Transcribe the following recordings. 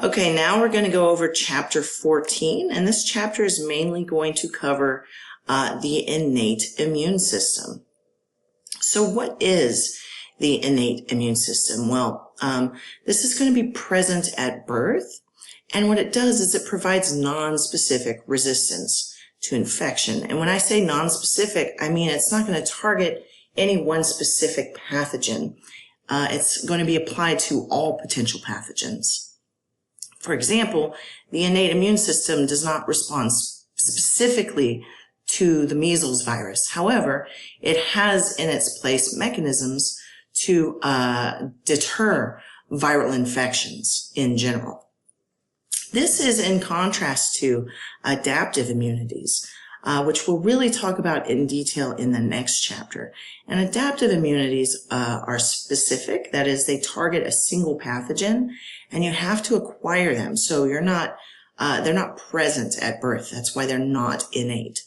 Okay, now we're going to go over chapter 14, and this chapter is mainly going to cover the innate immune system. So what is the innate immune system? Well, this is going to be present at birth, and what it does is it provides non-specific resistance to infection. And when I say non-specific, I mean it's not going to target any one specific pathogen. It's going to be applied to all potential pathogens. For example, the innate immune system does not respond specifically to the measles virus. However, it has in its place mechanisms to deter viral infections in general. This is in contrast to adaptive immunities, which we'll really talk about in detail in the next chapter. And adaptive immunities are specific, that is, they target a single pathogen, and you have to acquire them. So they're not present at birth. That's why they're not innate.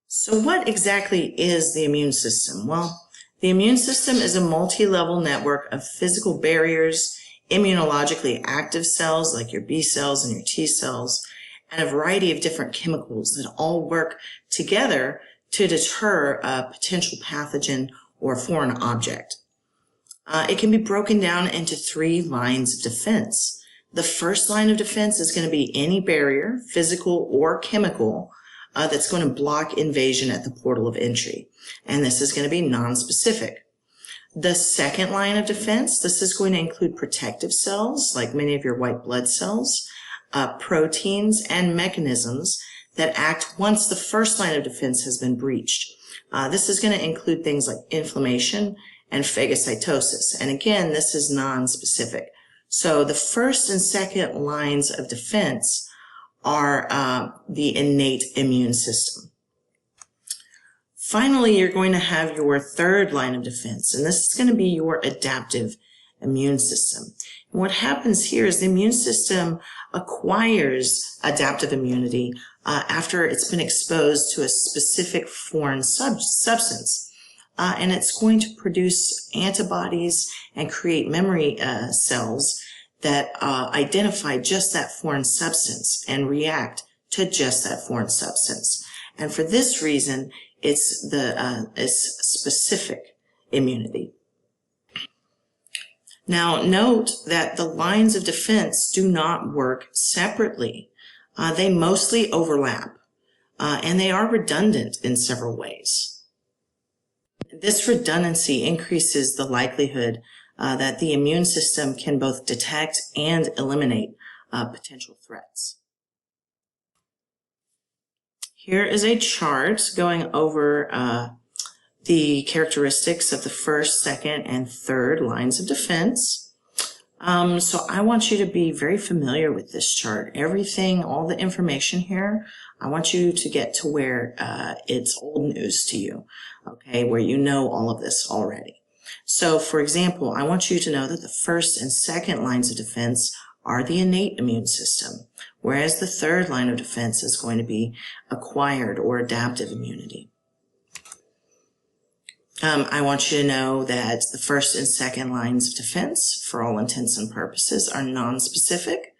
So what exactly is the immune system? Well, the immune system is a multi-level network of physical barriers, immunologically active cells like your B cells and your T cells, and a variety of different chemicals that all work together to deter a potential pathogen or foreign object. It can be broken down into 3 lines of defense. The first line of defense is going to be any barrier, physical or chemical, that's going to block invasion at the portal of entry. And this is going to be non-specific. The second line of defense, this is going to include protective cells, like many of your white blood cells, proteins, and mechanisms that act once the first line of defense has been breached. This is going to include things like inflammation and phagocytosis. And again, this is non-specific. So the first and second lines of defense are the innate immune system. Finally, you're going to have your third line of defense, and this is going to be your adaptive immune system. And what happens here is the immune system acquires adaptive immunity after it's been exposed to a specific foreign substance. And it's going to produce antibodies and create memory cells that identify just that foreign substance and react to just that foreign substance. And for this reason, it's specific immunity. Now, note that the lines of defense do not work separately. They mostly overlap, and they are redundant in several ways. This redundancy increases the likelihood that the immune system can both detect and eliminate potential threats. Here is a chart going over the characteristics of the first, second, and third lines of defense. So I want you to be very familiar with this chart. Everything, all the information here, I want you to get to where it's old news to you, okay, where you know all of this already. So, for example, I want you to know that the first and second lines of defense are the innate immune system, whereas the third line of defense is going to be acquired or adaptive immunity. I want you to know that the first and second lines of defense, for all intents and purposes, are non-specific.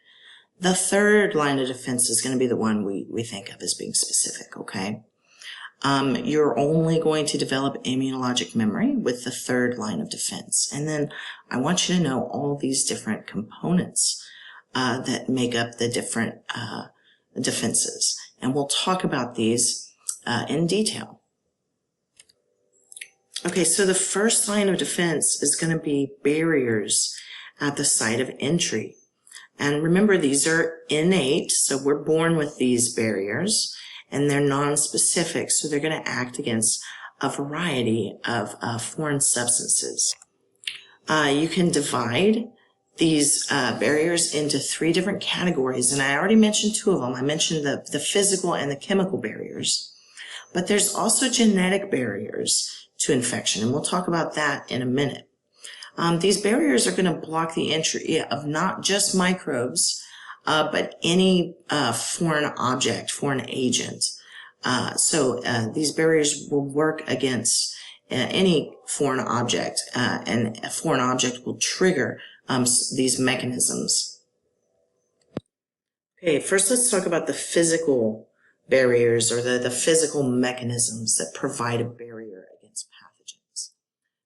The third line of defense is going to be the one we think of as being specific, okay? You're only going to develop immunologic memory with the third line of defense. And then I want you to know all these different components that make up the different defenses. And we'll talk about these in detail. Okay, so the first line of defense is going to be barriers at the site of entry. And remember, these are innate, so we're born with these barriers, and they're non-specific, so they're going to act against a variety of foreign substances. You can divide these barriers into 3 different categories, and I already mentioned 2 of them. I mentioned the physical and the chemical barriers. But there's also genetic barriers to infection, and we'll talk about that in a minute. These barriers are going to block the entry of not just microbes, but any foreign object, foreign agent. So these barriers will work against any foreign object, and a foreign object will trigger these mechanisms. Okay, first let's talk about the physical barriers, or the physical mechanisms that provide a barrier against pathogens.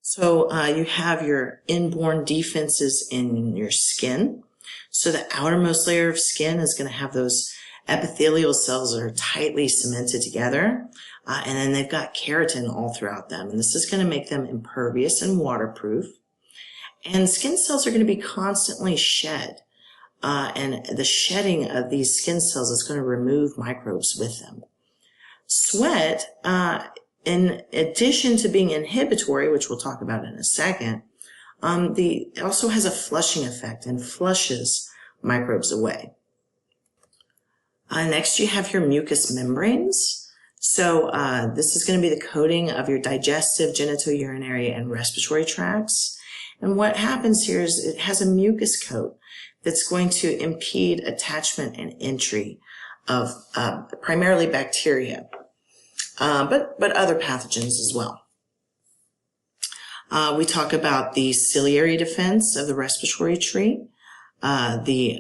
So you have your inborn defenses in your skin. So the outermost layer of skin is going to have those epithelial cells that are tightly cemented together, and then they've got keratin all throughout them, and this is going to make them impervious and waterproof. And skin cells are going to be constantly shed, and the shedding of these skin cells is going to remove microbes with them. Sweat, in addition to being inhibitory, which we'll talk about in a second, it also has a flushing effect and flushes microbes away. Next, you have your mucous membranes. So this is going to be the coating of your digestive, genitourinary, and respiratory tracts. And what happens here is it has a mucus coat that's going to impede attachment and entry of primarily bacteria, but other pathogens as well. We talk about the ciliary defense of the respiratory tree, the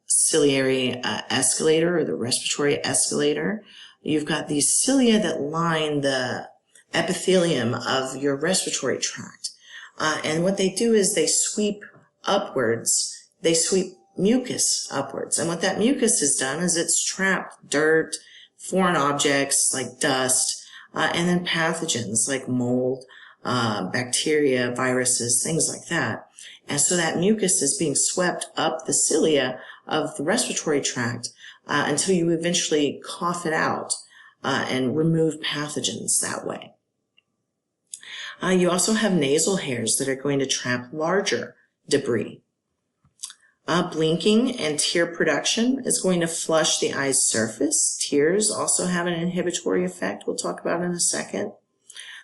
ciliary escalator, or the respiratory escalator. You've got these cilia that line the epithelium of your respiratory tract. And what they do is they sweep upwards, they sweep mucus upwards. And what that mucus has done is it's trapped dirt, foreign objects like dust, and then pathogens like mold, bacteria, viruses, things like that. And so that mucus is being swept up the cilia of the respiratory tract until you eventually cough it out and remove pathogens that way. You also have nasal hairs that are going to trap larger debris. Blinking and tear production is going to flush the eye's surface. Tears also have an inhibitory effect we'll talk about in a second.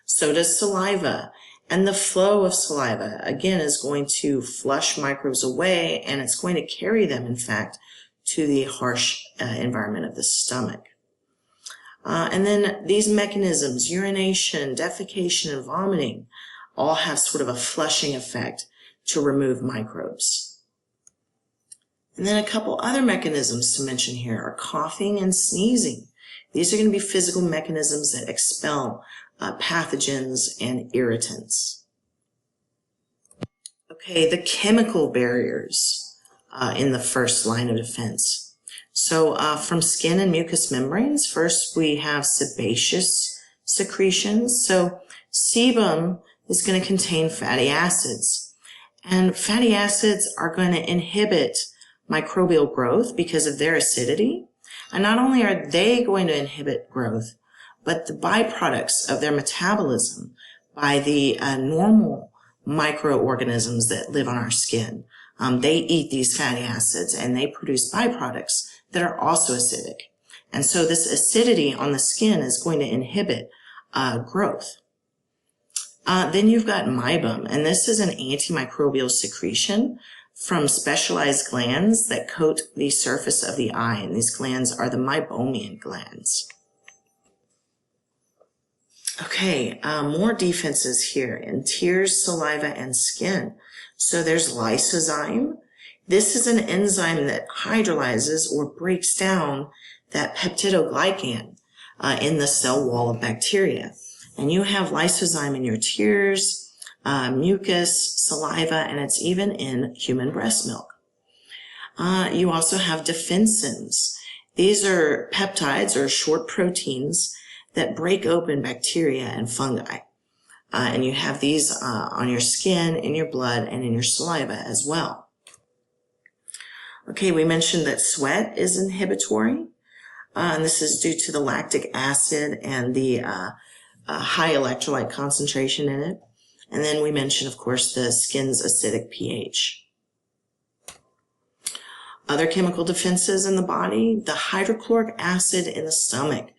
So does saliva. And the flow of saliva, again, is going to flush microbes away, and it's going to carry them, in fact, to the harsh environment of the stomach. And then these mechanisms, urination, defecation, and vomiting, all have sort of a flushing effect to remove microbes. And then a couple other mechanisms to mention here are coughing and sneezing. These are going to be physical mechanisms that expel pathogens and irritants. Okay, the chemical barriers in the first line of defense. So from skin and mucous membranes, first we have sebaceous secretions. So sebum is going to contain fatty acids. And fatty acids are going to inhibit microbial growth because of their acidity. And not only are they going to inhibit growth, but the byproducts of their metabolism by the normal microorganisms that live on our skin. They eat these fatty acids and they produce byproducts that are also acidic. And so this acidity on the skin is going to inhibit growth. Then you've got meibum, and this is an antimicrobial secretion from specialized glands that coat the surface of the eye, and these glands are the meibomian glands. Okay, more defenses here in tears, saliva, and skin. So there's lysozyme. This is an enzyme that hydrolyzes or breaks down that peptidoglycan in the cell wall of bacteria. And you have lysozyme in your tears, mucus, saliva, and it's even in human breast milk. You also have defensins. These are peptides or short proteins that break open bacteria and fungi. And you have these on your skin, in your blood, and in your saliva as well. Okay, we mentioned that sweat is inhibitory, and this is due to the lactic acid and the high electrolyte concentration in it. And then we mentioned, of course, the skin's acidic pH. Other chemical defenses in the body, the hydrochloric acid in the stomach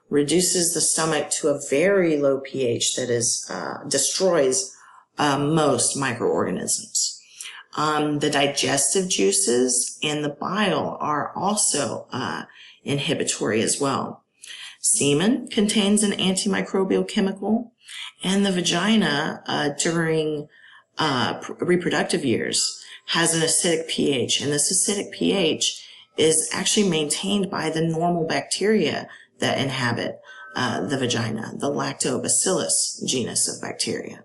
reduces the stomach to a very low pH that is destroys most microorganisms. The digestive juices and the bile are also inhibitory as well. Semen contains an antimicrobial chemical, and the vagina during reproductive years has an acidic pH, and this acidic pH is actually maintained by the normal bacteria that inhabit the vagina, the lactobacillus genus of bacteria.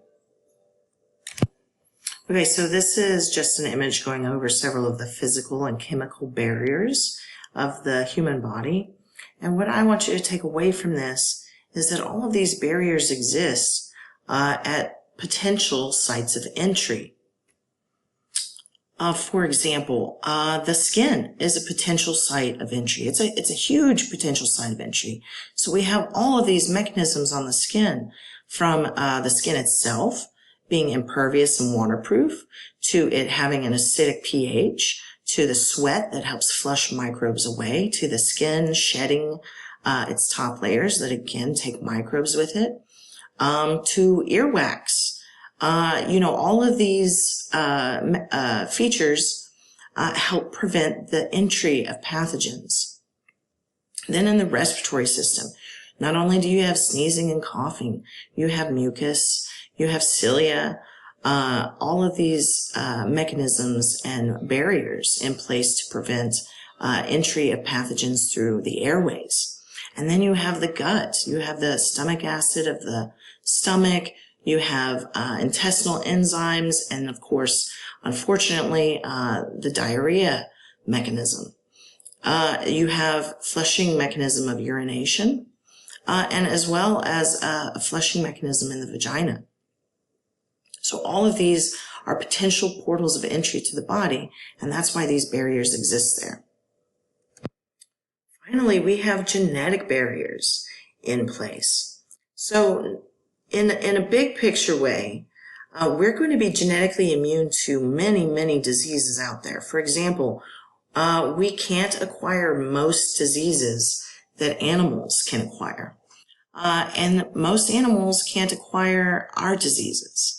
Okay, so this is just an image going over several of the physical and chemical barriers of the human body. And what I want you to take away from this is that all of these barriers exist at potential sites of entry. For example, the skin is a potential site of entry. It's a huge potential site of entry. So we have all of these mechanisms on the skin, from the skin itself being impervious and waterproof, to it having an acidic pH, to the sweat that helps flush microbes away, to the skin shedding its top layers that again take microbes with it, to earwax. All of these features help prevent the entry of pathogens. Then in the respiratory system, not only do you have sneezing and coughing, you have mucus, you have cilia, all of these mechanisms and barriers in place to prevent entry of pathogens through the airways. And then you have the gut. You have the stomach acid of the stomach. You have intestinal enzymes, and of course, unfortunately, the diarrhea mechanism. You have flushing mechanism of urination, and as well as a flushing mechanism in the vagina. So all of these are potential portals of entry to the body, and that's why these barriers exist there. Finally, we have genetic barriers in place. So in a big picture way, we're going to be genetically immune to many, many diseases out there. For example, we can't acquire most diseases that animals can acquire. And most animals can't acquire our diseases.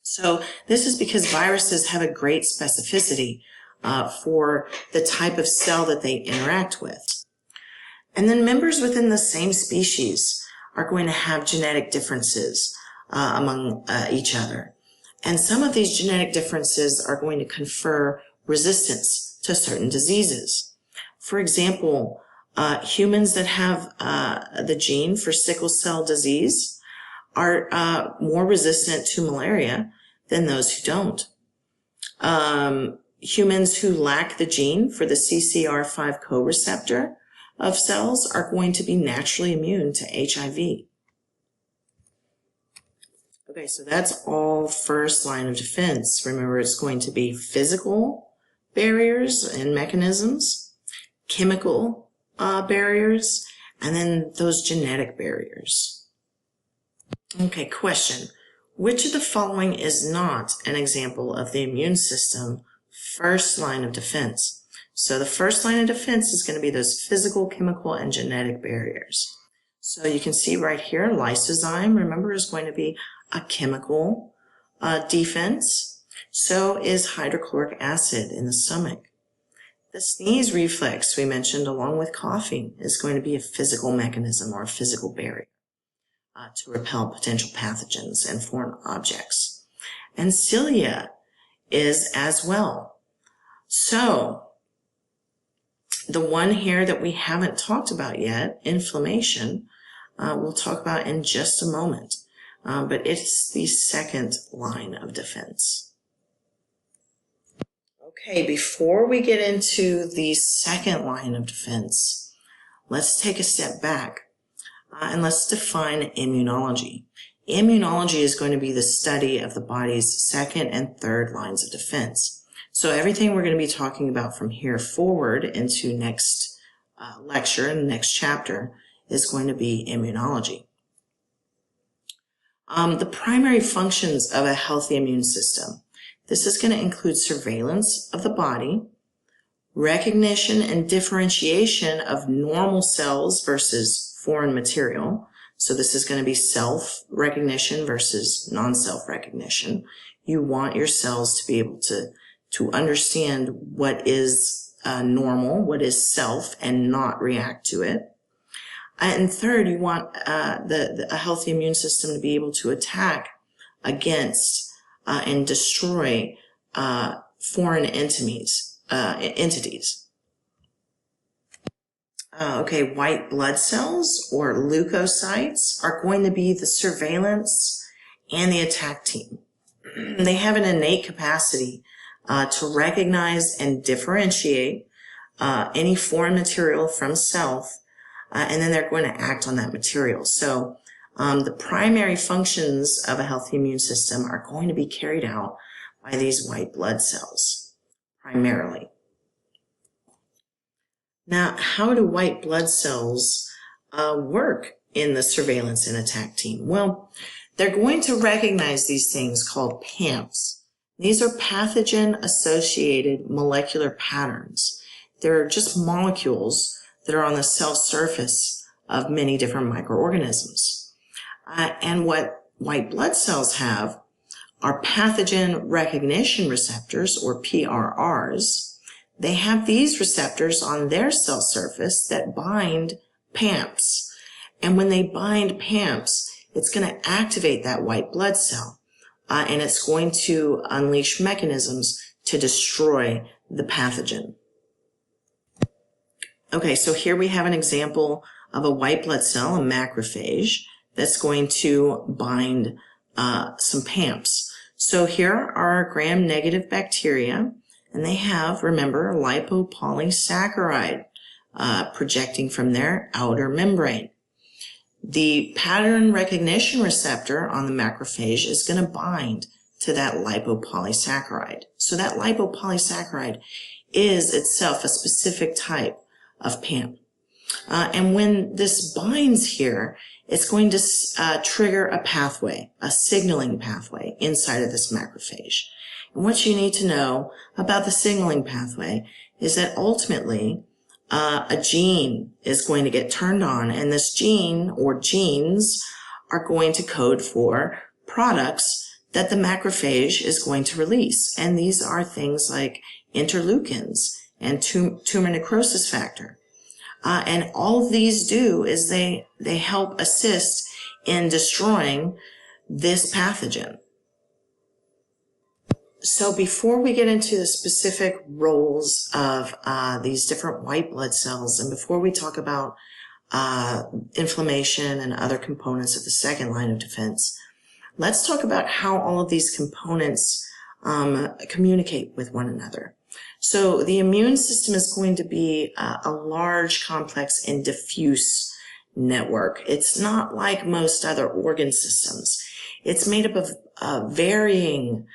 So this is because viruses have a great specificity for the type of cell that they interact with. And then members within the same species are going to have genetic differences among each other. And some of these genetic differences are going to confer resistance to certain diseases. For example, humans that have the gene for sickle cell disease are more resistant to malaria than those who don't. Humans who lack the gene for the CCR5 co-receptor of cells are going to be naturally immune to HIV. Okay, so that's all first line of defense. Remember, it's going to be physical barriers and mechanisms, chemical barriers, and then those genetic barriers. Okay, question. Which of the following is not an example of the immune system first line of defense? So the first line of defense is going to be those physical, chemical, and genetic barriers. So you can see right here, lysozyme, remember, is going to be a chemical defense. So is hydrochloric acid in the stomach. The sneeze reflex we mentioned, along with coughing, is going to be a physical mechanism or a physical barrier to repel potential pathogens and foreign objects. And cilia is as well. So the one here that we haven't talked about yet, inflammation, we'll talk about in just a moment. But it's the second line of defense. Okay, before we get into the second line of defense, let's take a step back and let's define immunology. Immunology is going to be the study of the body's second and third lines of defense. So everything we're going to be talking about from here forward into next lecture and next chapter is going to be immunology. The primary functions of a healthy immune system. This is going to include surveillance of the body, recognition and differentiation of normal cells versus foreign material. So this is going to be self-recognition versus non-self-recognition. You want your cells to be able to understand what is normal, what is self, and not react to it. And third, you want a healthy immune system to be able to attack against and destroy foreign entities. Okay, white blood cells or leukocytes are going to be the surveillance and the attack team. They have an innate capacity to recognize and differentiate any foreign material from self, and then they're going to act on that material. So the primary functions of a healthy immune system are going to be carried out by these white blood cells, primarily. Now, how do white blood cells work in the surveillance and attack team? Well, they're going to recognize these things called PAMPs. These are pathogen-associated molecular patterns. They're just molecules that are on the cell surface of many different microorganisms. And what white blood cells have are pathogen recognition receptors, or PRRs. They have these receptors on their cell surface that bind PAMPs. And when they bind PAMPs, it's going to activate that white blood cell, and it's going to unleash mechanisms to destroy the pathogen. Okay, so here we have an example of a white blood cell, a macrophage, that's going to bind some PAMPs. So here are gram-negative bacteria, and they have, remember, lipopolysaccharide projecting from their outer membrane. The pattern recognition receptor on the macrophage is going to bind to that lipopolysaccharide. So that lipopolysaccharide is itself a specific type of PAMP. And when this binds here, it's going to trigger a pathway, a signaling pathway inside of this macrophage. And what you need to know about the signaling pathway is that ultimately a gene is going to get turned on, and this gene or genes are going to code for products that the macrophage is going to release. And these are things like interleukins and tumor necrosis factor. And all of these do is they help assist in destroying this pathogen. So before we get into the specific roles of these different white blood cells, and before we talk about inflammation and other components of the second line of defense, let's talk about how all of these components communicate with one another. So the immune system is going to be a large, complex, and diffuse network. It's not like most other organ systems. It's made up of various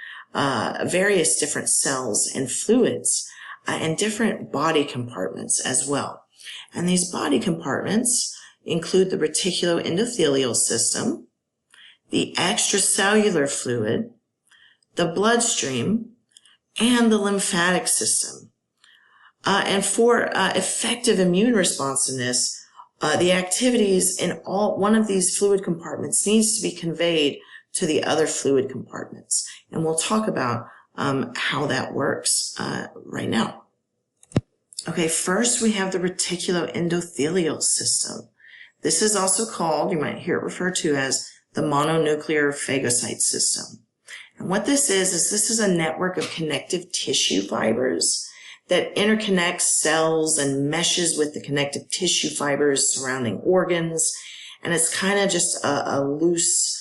different cells and fluids and different body compartments as well. And these body compartments include the reticuloendothelial system, the extracellular fluid, the bloodstream, and the lymphatic system. And for effective immune responsiveness, the activities in one of these fluid compartments needs to be conveyed to the other fluid compartments. And we'll talk about how that works right now. Okay, first we have the reticuloendothelial system. This is also called, you might hear it referred to as the mononuclear phagocyte system. And what this is a network of connective tissue fibers that interconnects cells and meshes with the connective tissue fibers surrounding organs. And it's kind of just a loose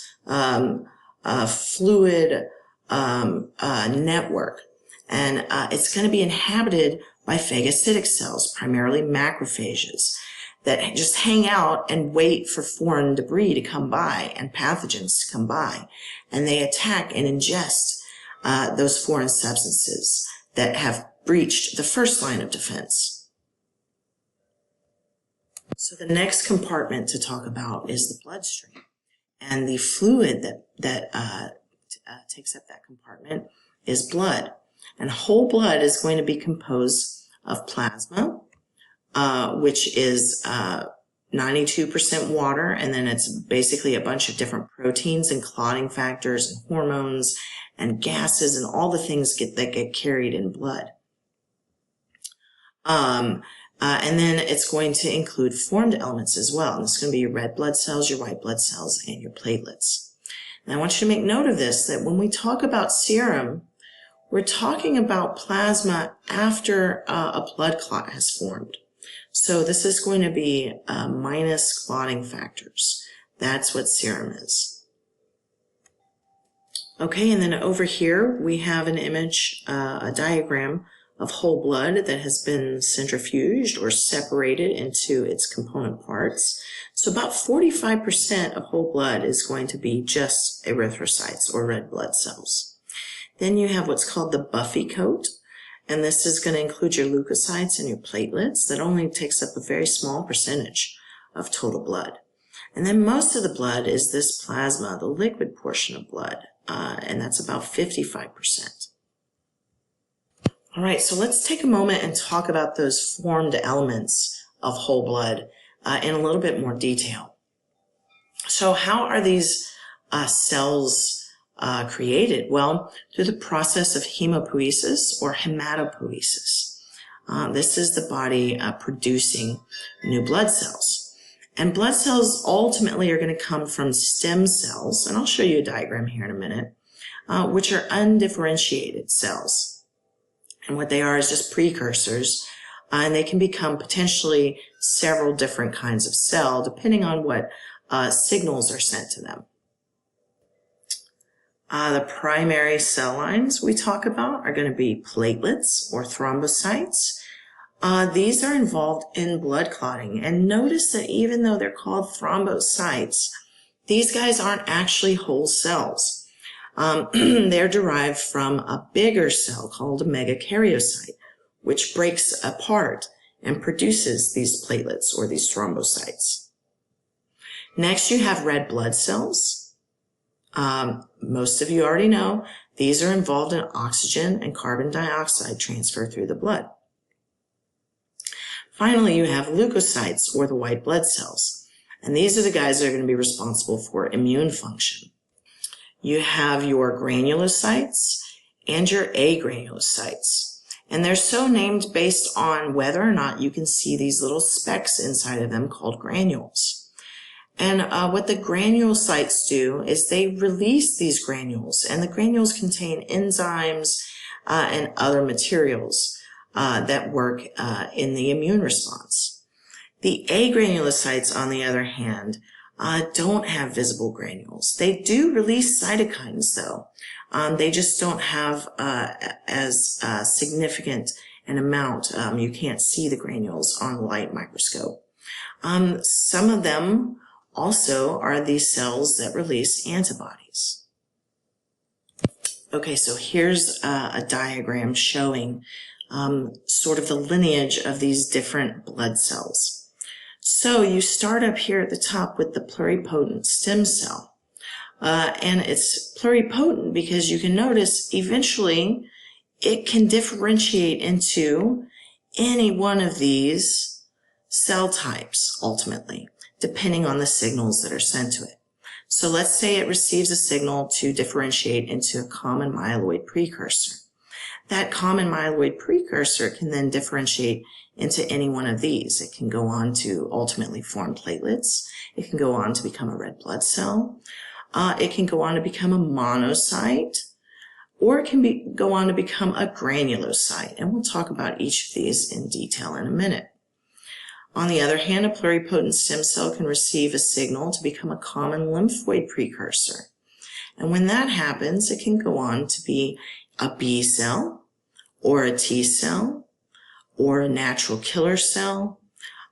fluid network. And it's going to be inhabited by phagocytic cells, primarily macrophages, that just hang out and wait for foreign debris to come by and pathogens to come by. And they attack and ingest those foreign substances that have breached the first line of defense. So the next compartment to talk about is the bloodstream. And the fluid that takes up that compartment is blood. And whole blood is going to be composed of plasma, which is 92% water, and then it's basically a bunch of different proteins and clotting factors and hormones and gases and all the things that get carried in blood. And then it's going to include formed elements as well. And it's going to be your red blood cells, your white blood cells, and your platelets. And I want you to make note of this, that when we talk about serum, we're talking about plasma after a blood clot has formed. So this is going to be minus clotting factors. That's what serum is. Okay, and then over here we have an image, a diagram of whole blood that has been centrifuged or separated into its component parts. So about 45% of whole blood is going to be just erythrocytes or red blood cells. Then you have what's called the buffy coat, and this is going to include your leukocytes and your platelets. That only takes up a very small percentage of total blood. And then most of the blood is this plasma, the liquid portion of blood, and that's about 55%. All right, so let's take a moment and talk about those formed elements of whole blood in a little bit more detail. So how are these cells created? Well, through the process of hemopoiesis or hematopoiesis. This is the body producing new blood cells. And blood cells ultimately are going to come from stem cells, and I'll show you a diagram here in a minute, which are undifferentiated cells. And what they are is just precursors, and they can become potentially several different kinds of cell depending on what signals are sent to them. The primary cell lines we talk about are going to be platelets or thrombocytes. These are involved in blood clotting, and notice that even though they're called thrombocytes, these guys aren't actually whole cells. They're derived from a bigger cell called a megakaryocyte, which breaks apart and produces these platelets or these thrombocytes. Next, you have red blood cells. Most of you already know these are involved in oxygen and carbon dioxide transfer through the blood. Finally, you have leukocytes or the white blood cells, and these are the guys that are going to be responsible for immune function. You have your granulocytes and your agranulocytes, and they're so named based on whether or not you can see these little specks inside of them called granules. And what the granulocytes do is they release these granules, and the granules contain enzymes and other materials that work in the immune response. The agranulocytes, on the other hand, don't have visible granules. They do release cytokines, though. They just don't have as significant an amount. You can't see the granules on the light microscope. Some of them also are these cells that release antibodies. Okay, so here's a diagram showing sort of the lineage of these different blood cells. So you start up here at the top with the pluripotent stem cell. And it's pluripotent because you can notice eventually it can differentiate into any one of these cell types ultimately, depending on the signals that are sent to it. So let's say it receives a signal to differentiate into a common myeloid precursor. That common myeloid precursor can then differentiate into any one of these. It can go on to ultimately form platelets. It can go on to become a red blood cell. It can go on to become a monocyte, or it can go on to become a granulocyte. And we'll talk about each of these in detail in a minute. On the other hand, a pluripotent stem cell can receive a signal to become a common lymphoid precursor. And when that happens, it can go on to be a B cell, or a T cell, or a natural killer cell,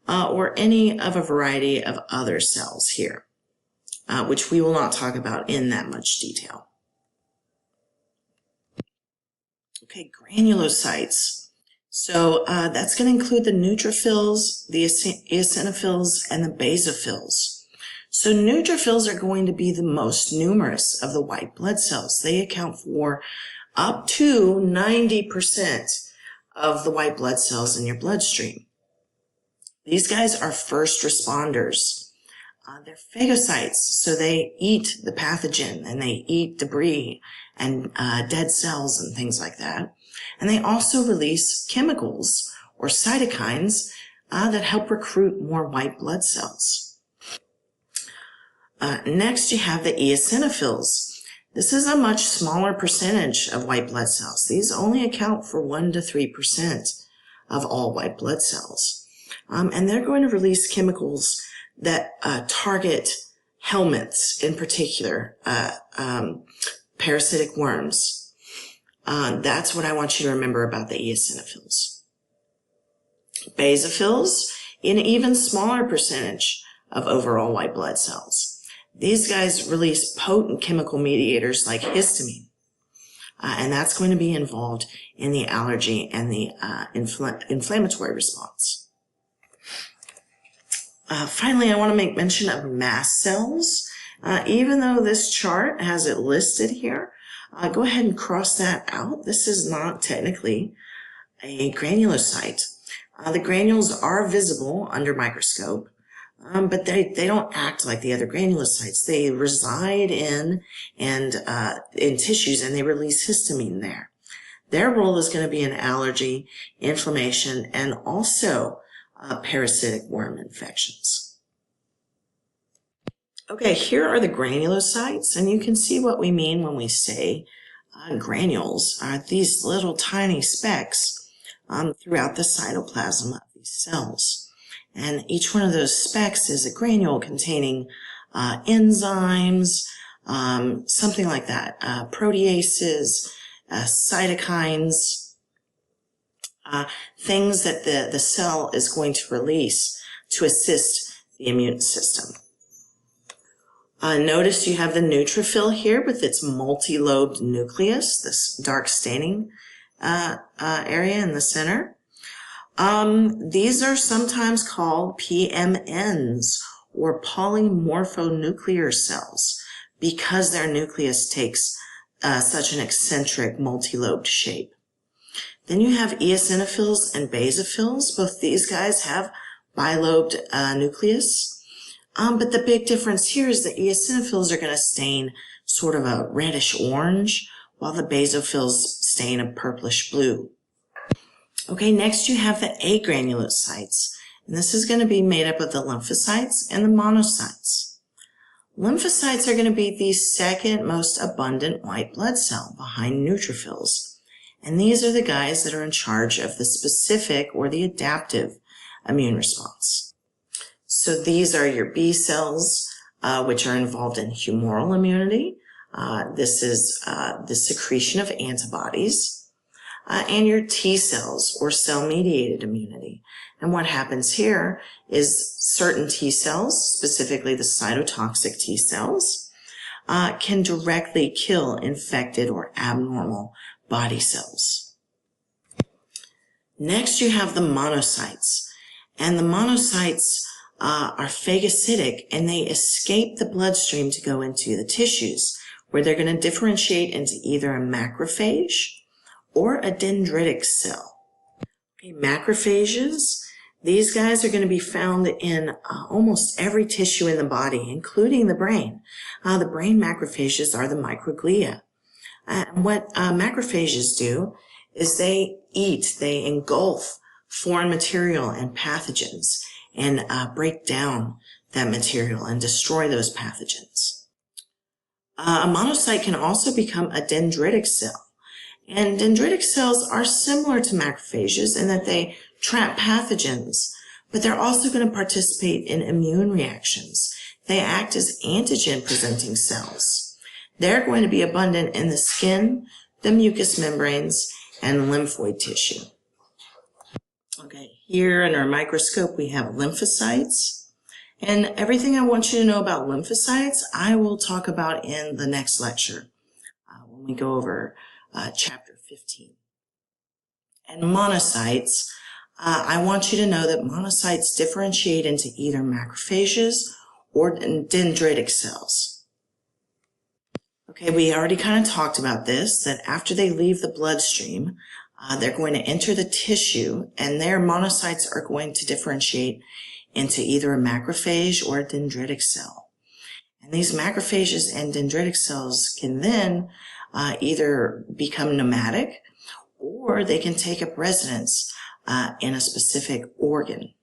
or any of a variety of other cells here, which we will not talk about in that much detail. Okay, granulocytes. So that's going to include the neutrophils, the eosinophils, and the basophils. So neutrophils are going to be the most numerous of the white blood cells. They account for up to 90% of the white blood cells in your bloodstream. These guys are first responders. They're phagocytes, so they eat the pathogen and they eat debris and dead cells and things like that. And they also release chemicals or cytokines that help recruit more white blood cells. Next, you have the eosinophils. This is a much smaller percentage of white blood cells. These only account for 1 to 3% of all white blood cells. And they're going to release chemicals that target helminths, in particular, parasitic worms. That's what I want you to remember about the eosinophils. Basophils, an even smaller percentage of overall white blood cells. These guys release potent chemical mediators like histamine, and that's going to be involved in the allergy and the inflammatory response. Finally, I want to make mention of mast cells. Even though this chart has it listed here, go ahead and cross that out. This is not technically a granulocyte. The granules are visible under microscope, but they don't act like the other granulocytes. They reside in tissues, and they release histamine there. Their role is going to be in allergy, inflammation, and also parasitic worm infections. Okay, here are the granulocytes, and you can see what we mean when we say granules are these little tiny specks throughout the cytoplasm of these cells. And each one of those specks is a granule containing enzymes, something like that, proteases, cytokines, things that the cell is going to release to assist the immune system. Notice you have the neutrophil here with its multi-lobed nucleus, this dark staining area in the center. These are sometimes called PMNs, or polymorphonuclear cells, because their nucleus takes such an eccentric multi-lobed shape. Then you have eosinophils and basophils. Both these guys have bilobed nucleus. But the big difference here is the eosinophils are going to stain sort of a reddish orange, while the basophils stain a purplish blue. Okay, next you have the agranulocytes, and this is going to be made up of the lymphocytes and the monocytes. Lymphocytes are going to be the second most abundant white blood cell behind neutrophils, and these are the guys that are in charge of the specific or the adaptive immune response. So these are your B cells, which are involved in humoral immunity. This is the secretion of antibodies. And your T cells, or cell-mediated immunity. And what happens here is certain T cells, specifically the cytotoxic T cells, can directly kill infected or abnormal body cells. Next, you have the monocytes. And the monocytes are phagocytic, and they escape the bloodstream to go into the tissues, where they're going to differentiate into either a macrophage or a dendritic cell. Okay, macrophages, these guys are going to be found in almost every tissue in the body, including the brain. The brain macrophages are the microglia. And what macrophages do is they engulf foreign material and pathogens and break down that material and destroy those pathogens. A monocyte can also become a dendritic cell. And dendritic cells are similar to macrophages in that they trap pathogens, but they're also going to participate in immune reactions. They act as antigen-presenting cells. They're going to be abundant in the skin, the mucous membranes, and lymphoid tissue. Okay, here in our microscope we have lymphocytes. And everything I want you to know about lymphocytes, I will talk about in the next lecture when we go over chapter 15. And monocytes, I want you to know that monocytes differentiate into either macrophages or dendritic cells. Okay, we already kind of talked about this, that after they leave the bloodstream, they're going to enter the tissue, and their monocytes are going to differentiate into either a macrophage or a dendritic cell. And these macrophages and dendritic cells can then either become nomadic, or they can take up residence in a specific organ.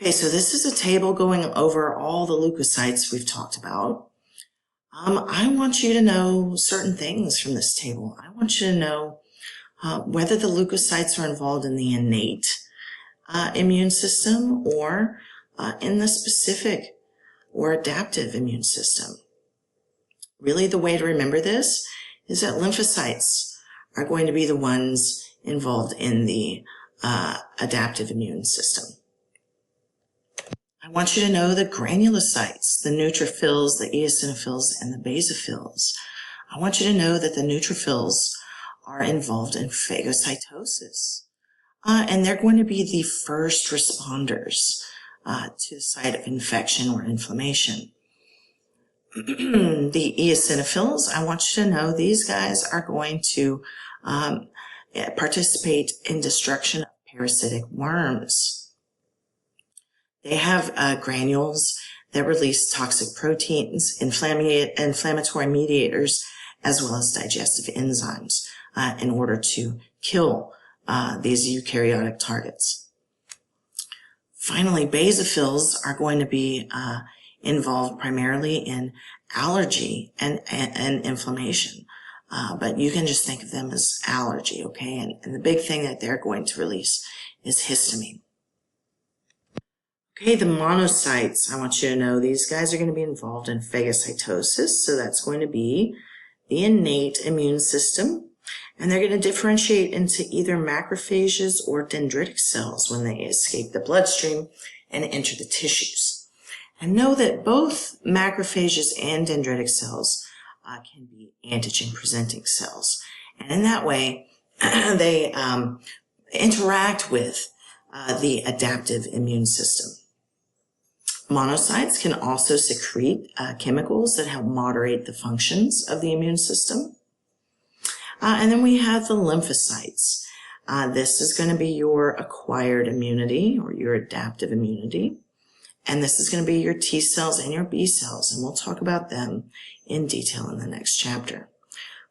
Okay, so this is a table going over all the leukocytes we've talked about. I want you to know certain things from this table. I want you to know whether the leukocytes are involved in the innate immune system or in the specific or adaptive immune system. Really, the way to remember this is that lymphocytes are going to be the ones involved in the adaptive immune system. I want you to know the granulocytes, the neutrophils, the eosinophils, and the basophils. I want you to know that the neutrophils are involved in phagocytosis, and they're going to be the first responders to the site of infection or inflammation. The eosinophils, I want you to know these guys are going to participate in destruction of parasitic worms. They have granules that release toxic proteins, inflammatory mediators, as well as digestive enzymes in order to kill these eukaryotic targets. Finally, basophils are going to be involved primarily in allergy and inflammation. But you can just think of them as allergy, okay? And the big thing that they're going to release is histamine. Okay, the monocytes, I want you to know these guys are going to be involved in phagocytosis, so that's going to be the innate immune system, and they're going to differentiate into either macrophages or dendritic cells when they escape the bloodstream and enter the tissues. And know that both macrophages and dendritic cells can be antigen-presenting cells, and in that way they interact with the adaptive immune system. Monocytes can also secrete chemicals that help moderate the functions of the immune system. And then we have the lymphocytes. This is going to be your acquired immunity or your adaptive immunity. And this is going to be your T cells and your B cells. And we'll talk about them in detail in the next chapter.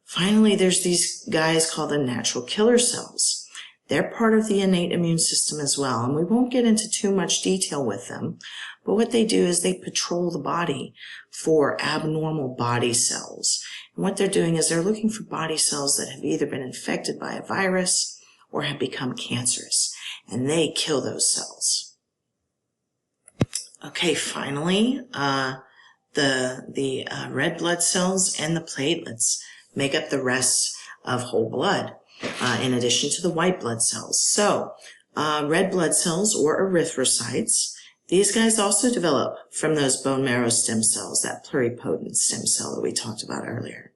Finally, there's these guys called the natural killer cells. They're part of the innate immune system as well, and we won't get into too much detail with them, but what they do is they patrol the body for abnormal body cells. And what they're doing is they're looking for body cells that have either been infected by a virus or have become cancerous, and they kill those cells. Okay, finally, the red blood cells and the platelets make up the rest of whole blood. In addition to the white blood cells. So, red blood cells or erythrocytes, these guys also develop from those bone marrow stem cells, that pluripotent stem cell that we talked about earlier.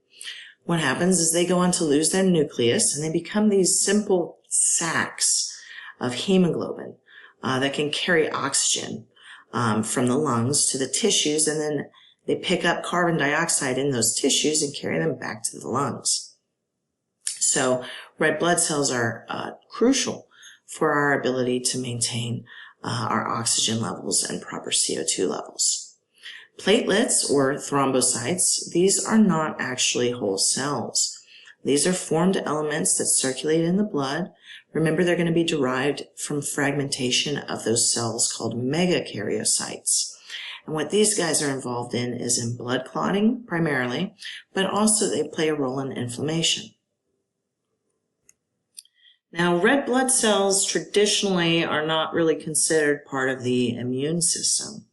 What happens is they go on to lose their nucleus and they become these simple sacs of hemoglobin that can carry oxygen from the lungs to the tissues, and then they pick up carbon dioxide in those tissues and carry them back to the lungs. So red blood cells are crucial for our ability to maintain our oxygen levels and proper CO2 levels. Platelets or thrombocytes, these are not actually whole cells. These are formed elements that circulate in the blood. Remember, they're going to be derived from fragmentation of those cells called megakaryocytes. And what these guys are involved in is in blood clotting primarily, but also they play a role in inflammation. Now, red blood cells traditionally are not really considered part of the immune system,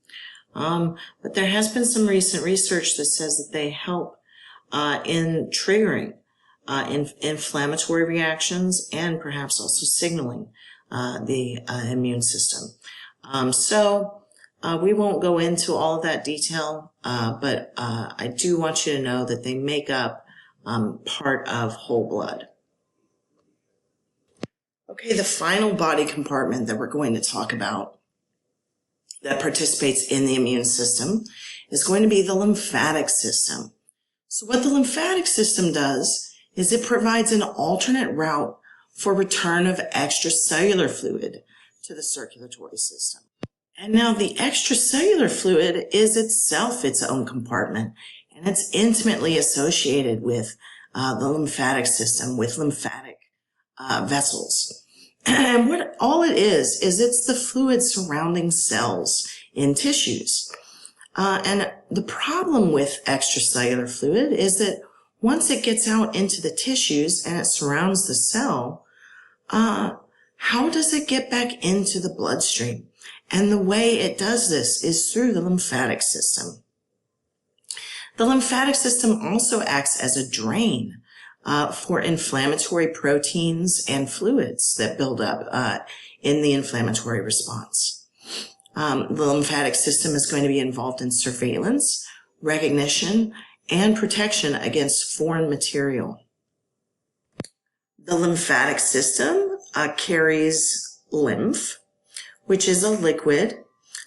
but there has been some recent research that says that they help in triggering inflammatory reactions and perhaps also signaling the immune system. So we won't go into all of that detail, but I do want you to know that they make up part of whole blood. Okay, the final body compartment that we're going to talk about that participates in the immune system is going to be the lymphatic system. So what the lymphatic system does is it provides an alternate route for return of extracellular fluid to the circulatory system. And now the extracellular fluid is itself its own compartment, and it's intimately associated with the lymphatic system, with lymphatic vessels. And what all it is it's the fluid surrounding cells in tissues. And the problem with extracellular fluid is that once it gets out into the tissues and it surrounds the cell, how does it get back into the bloodstream? And the way it does this is through the lymphatic system. The lymphatic system also acts as a drain for inflammatory proteins and fluids that build up in the inflammatory response. The lymphatic system is going to be involved in surveillance, recognition, and protection against foreign material. The lymphatic system carries lymph, which is a liquid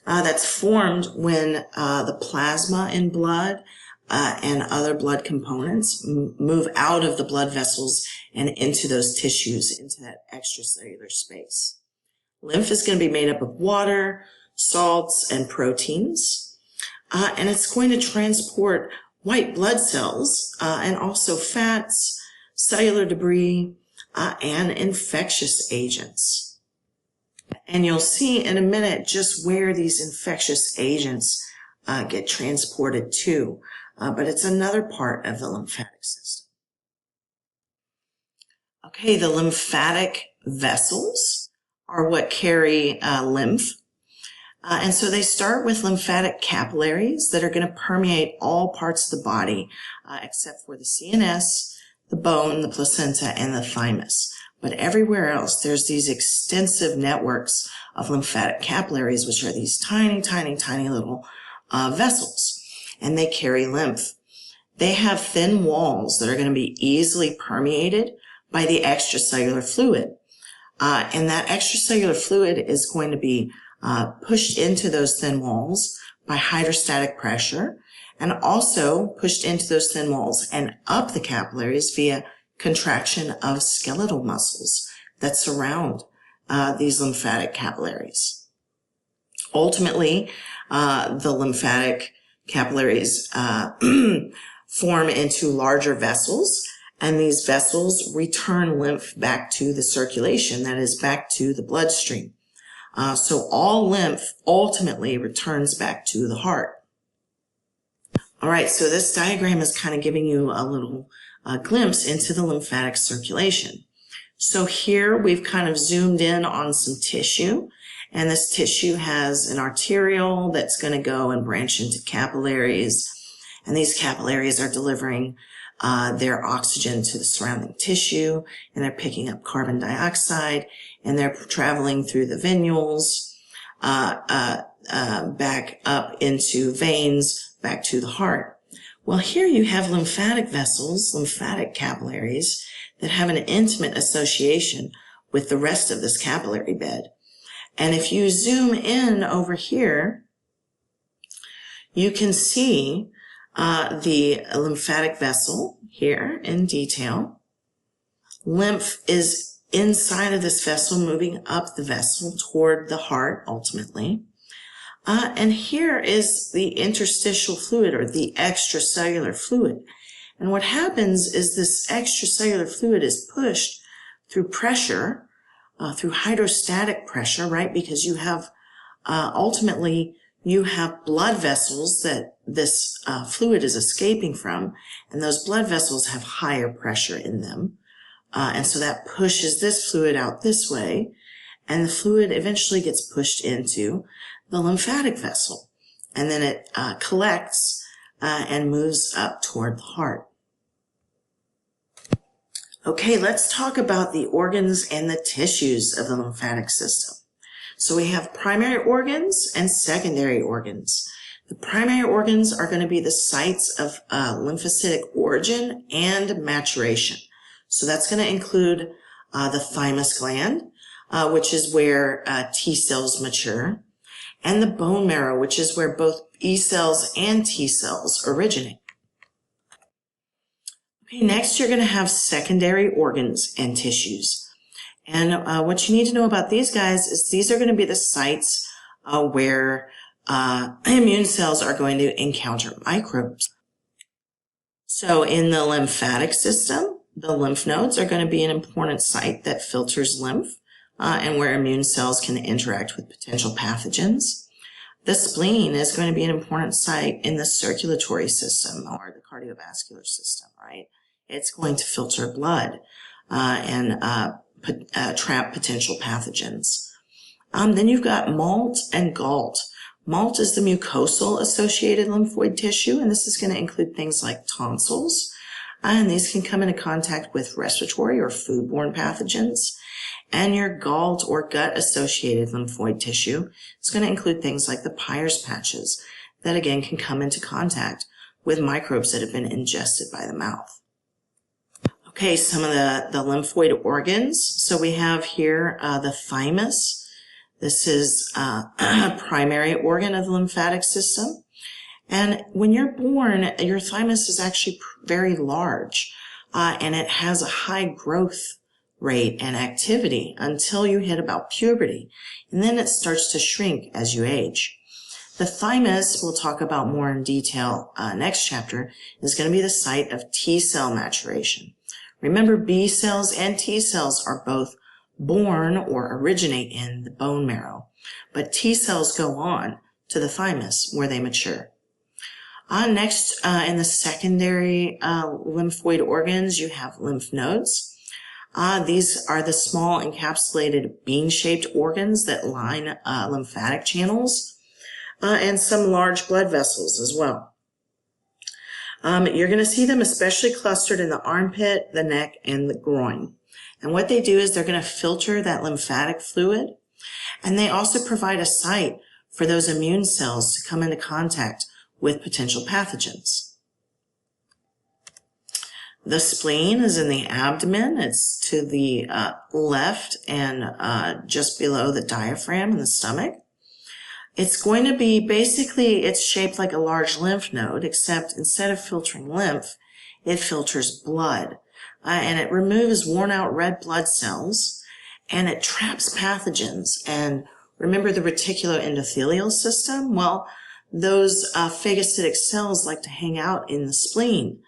that's formed when the plasma in blood and other blood components move out of the blood vessels and into those tissues, into that extracellular space. Lymph is going to be made up of water, salts, and proteins, and it's going to transport white blood cells and also fats, cellular debris, and infectious agents. And you'll see in a minute just where these infectious agents get transported to, but it's another part of the lymphatic system. Okay, the lymphatic vessels are what carry lymph. And so they start with lymphatic capillaries that are going to permeate all parts of the body except for the CNS, the bone, the placenta, and the thymus. But everywhere else, there's these extensive networks of lymphatic capillaries, which are these tiny, tiny, tiny little vessels, and they carry lymph. They have thin walls that are going to be easily permeated by the extracellular fluid. And that extracellular fluid is going to be pushed into those thin walls by hydrostatic pressure, and also pushed into those thin walls and up the capillaries via contraction of skeletal muscles that surround these lymphatic capillaries. Ultimately, the lymphatic capillaries form into larger vessels, and these vessels return lymph back to the circulation, that is, back to the bloodstream. So all lymph ultimately returns back to the heart. All right, so this diagram is kind of giving you a little glimpse into the lymphatic circulation. So here we've kind of zoomed in on some tissue, and this tissue has an arteriole that's going to go and branch into capillaries, and these capillaries are delivering their oxygen to the surrounding tissue, and they're picking up carbon dioxide, and they're traveling through the venules, back up into veins, back to the heart. Well, here you have lymphatic vessels, lymphatic capillaries, that have an intimate association with the rest of this capillary bed. And if you zoom in over here, you can see the lymphatic vessel here in detail. Lymph is inside of this vessel, moving up the vessel toward the heart ultimately. And here is the interstitial fluid, or the extracellular fluid. And what happens is this extracellular fluid is pushed through pressure, through hydrostatic pressure, right? Because you have, ultimately, you have blood vessels that this fluid is escaping from, and those blood vessels have higher pressure in them. And so that pushes this fluid out this way, and the fluid eventually gets pushed into the lymphatic vessel, and then it collects and moves up toward the heart. Okay, let's talk about the organs and the tissues of the lymphatic system. So we have primary organs and secondary organs. The primary organs are going to be the sites of lymphocytic origin and maturation. So that's going to include the thymus gland, which is where T cells mature, and the bone marrow, which is where both B cells and T cells originate. Okay, next you're going to have secondary organs and tissues. And what you need to know about these guys is these are going to be the sites where immune cells are going to encounter microbes. So in the lymphatic system, the lymph nodes are going to be an important site that filters lymph and where immune cells can interact with potential pathogens. The spleen is going to be an important site in the circulatory system or the cardiovascular system, right? It's going to filter blood and trap potential pathogens. Then you've got MALT and GALT. MALT is the mucosal associated lymphoid tissue, and this is going to include things like tonsils, and these can come into contact with respiratory or foodborne pathogens. And your GALT or gut-associated lymphoid tissue is going to include things like the PRRs patches that again can come into contact with microbes that have been ingested by the mouth. Okay, some of the lymphoid organs. So we have here the thymus. This is a primary organ of the lymphatic system. And when you're born, your thymus is actually very large, and it has a high growth rate and activity until you hit about puberty, and then it starts to shrink as you age. The thymus, we'll talk about more in detail next chapter, is going to be the site of T cell maturation. Remember, B cells and T cells are both born or originate in the bone marrow, but T cells go on to the thymus where they mature. Next, in the secondary lymphoid organs, you have lymph nodes. These are the small encapsulated bean-shaped organs that line lymphatic channels, and some large blood vessels as well. You're going to see them especially clustered in the armpit, the neck, and the groin. And what they do is they're going to filter that lymphatic fluid, and they also provide a site for those immune cells to come into contact with potential pathogens. The spleen is in the abdomen. It's to the left and just below the diaphragm in the stomach. It's going to be basically, it's shaped like a large lymph node, except instead of filtering lymph, it filters blood. And it removes worn out red blood cells, and it traps pathogens. And remember the reticuloendothelial system? Well, those phagocytic cells like to hang out in the spleen,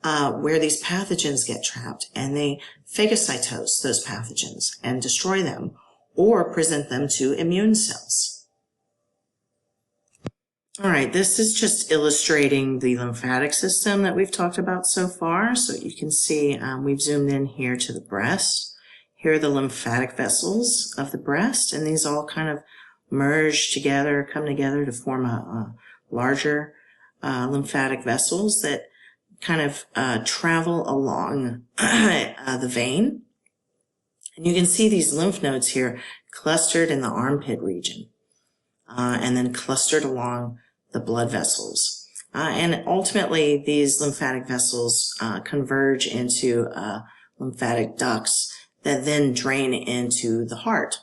where these pathogens get trapped, and they phagocytose those pathogens and destroy them or present them to immune cells. All right, this is just illustrating the lymphatic system that we've talked about so far. So you can see we've zoomed in here to the breast. Here are the lymphatic vessels of the breast, and these all kind of merge together, come together to form a larger lymphatic vessels that kind of travel along the vein. And you can see these lymph nodes here clustered in the armpit region, and then clustered along the blood vessels. And ultimately, these lymphatic vessels converge into lymphatic ducts that then drain into the heart.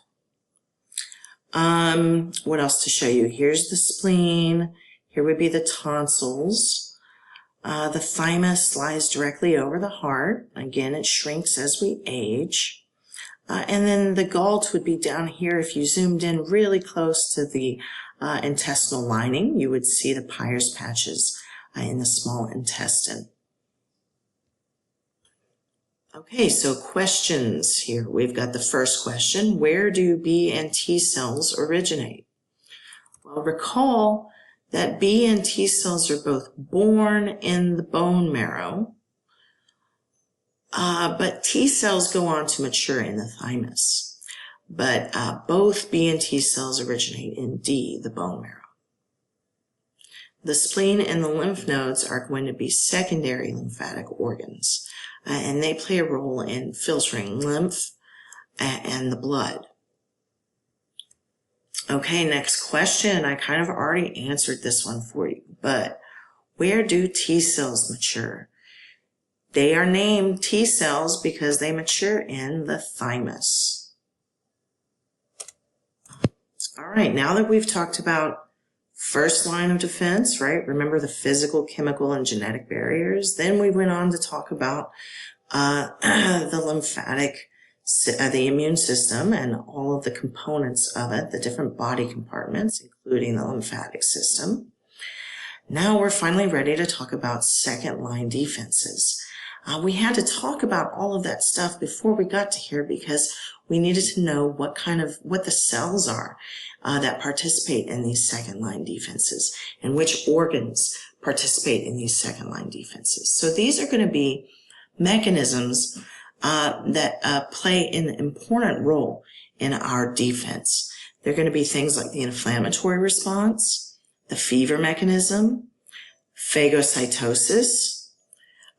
What else to show you? Here's the spleen. Here would be the tonsils. The thymus lies directly over the heart. Again, it shrinks as we age. And then the GALT would be down here. If you zoomed in really close to the intestinal lining, you would see the PRRs patches in the small intestine. Okay, so questions here. We've got the first question. Where do B and T cells originate? Well, recall that B and T cells are both born in the bone marrow, but T cells go on to mature in the thymus. But both B and T cells originate in D, the bone marrow. The spleen and the lymph nodes are going to be secondary lymphatic organs, and they play a role in filtering lymph and the blood. Okay, next question. I kind of already answered this one for you, but where do T cells mature? They are named T cells because they mature in the thymus. All right, now that we've talked about first line of defense, right? Remember the physical, chemical, and genetic barriers. Then we went on to talk about the lymphatic, the immune system and all of the components of it, the different body compartments, including the lymphatic system. Now we're finally ready to talk about second line defenses. We had to talk about all of that stuff before we got to here because we needed to know what the cells are that participate in these second-line defenses and which organs participate in these second-line defenses. So these are going to be mechanisms that play an important role in our defense. They're going to be things like the inflammatory response, the fever mechanism, phagocytosis,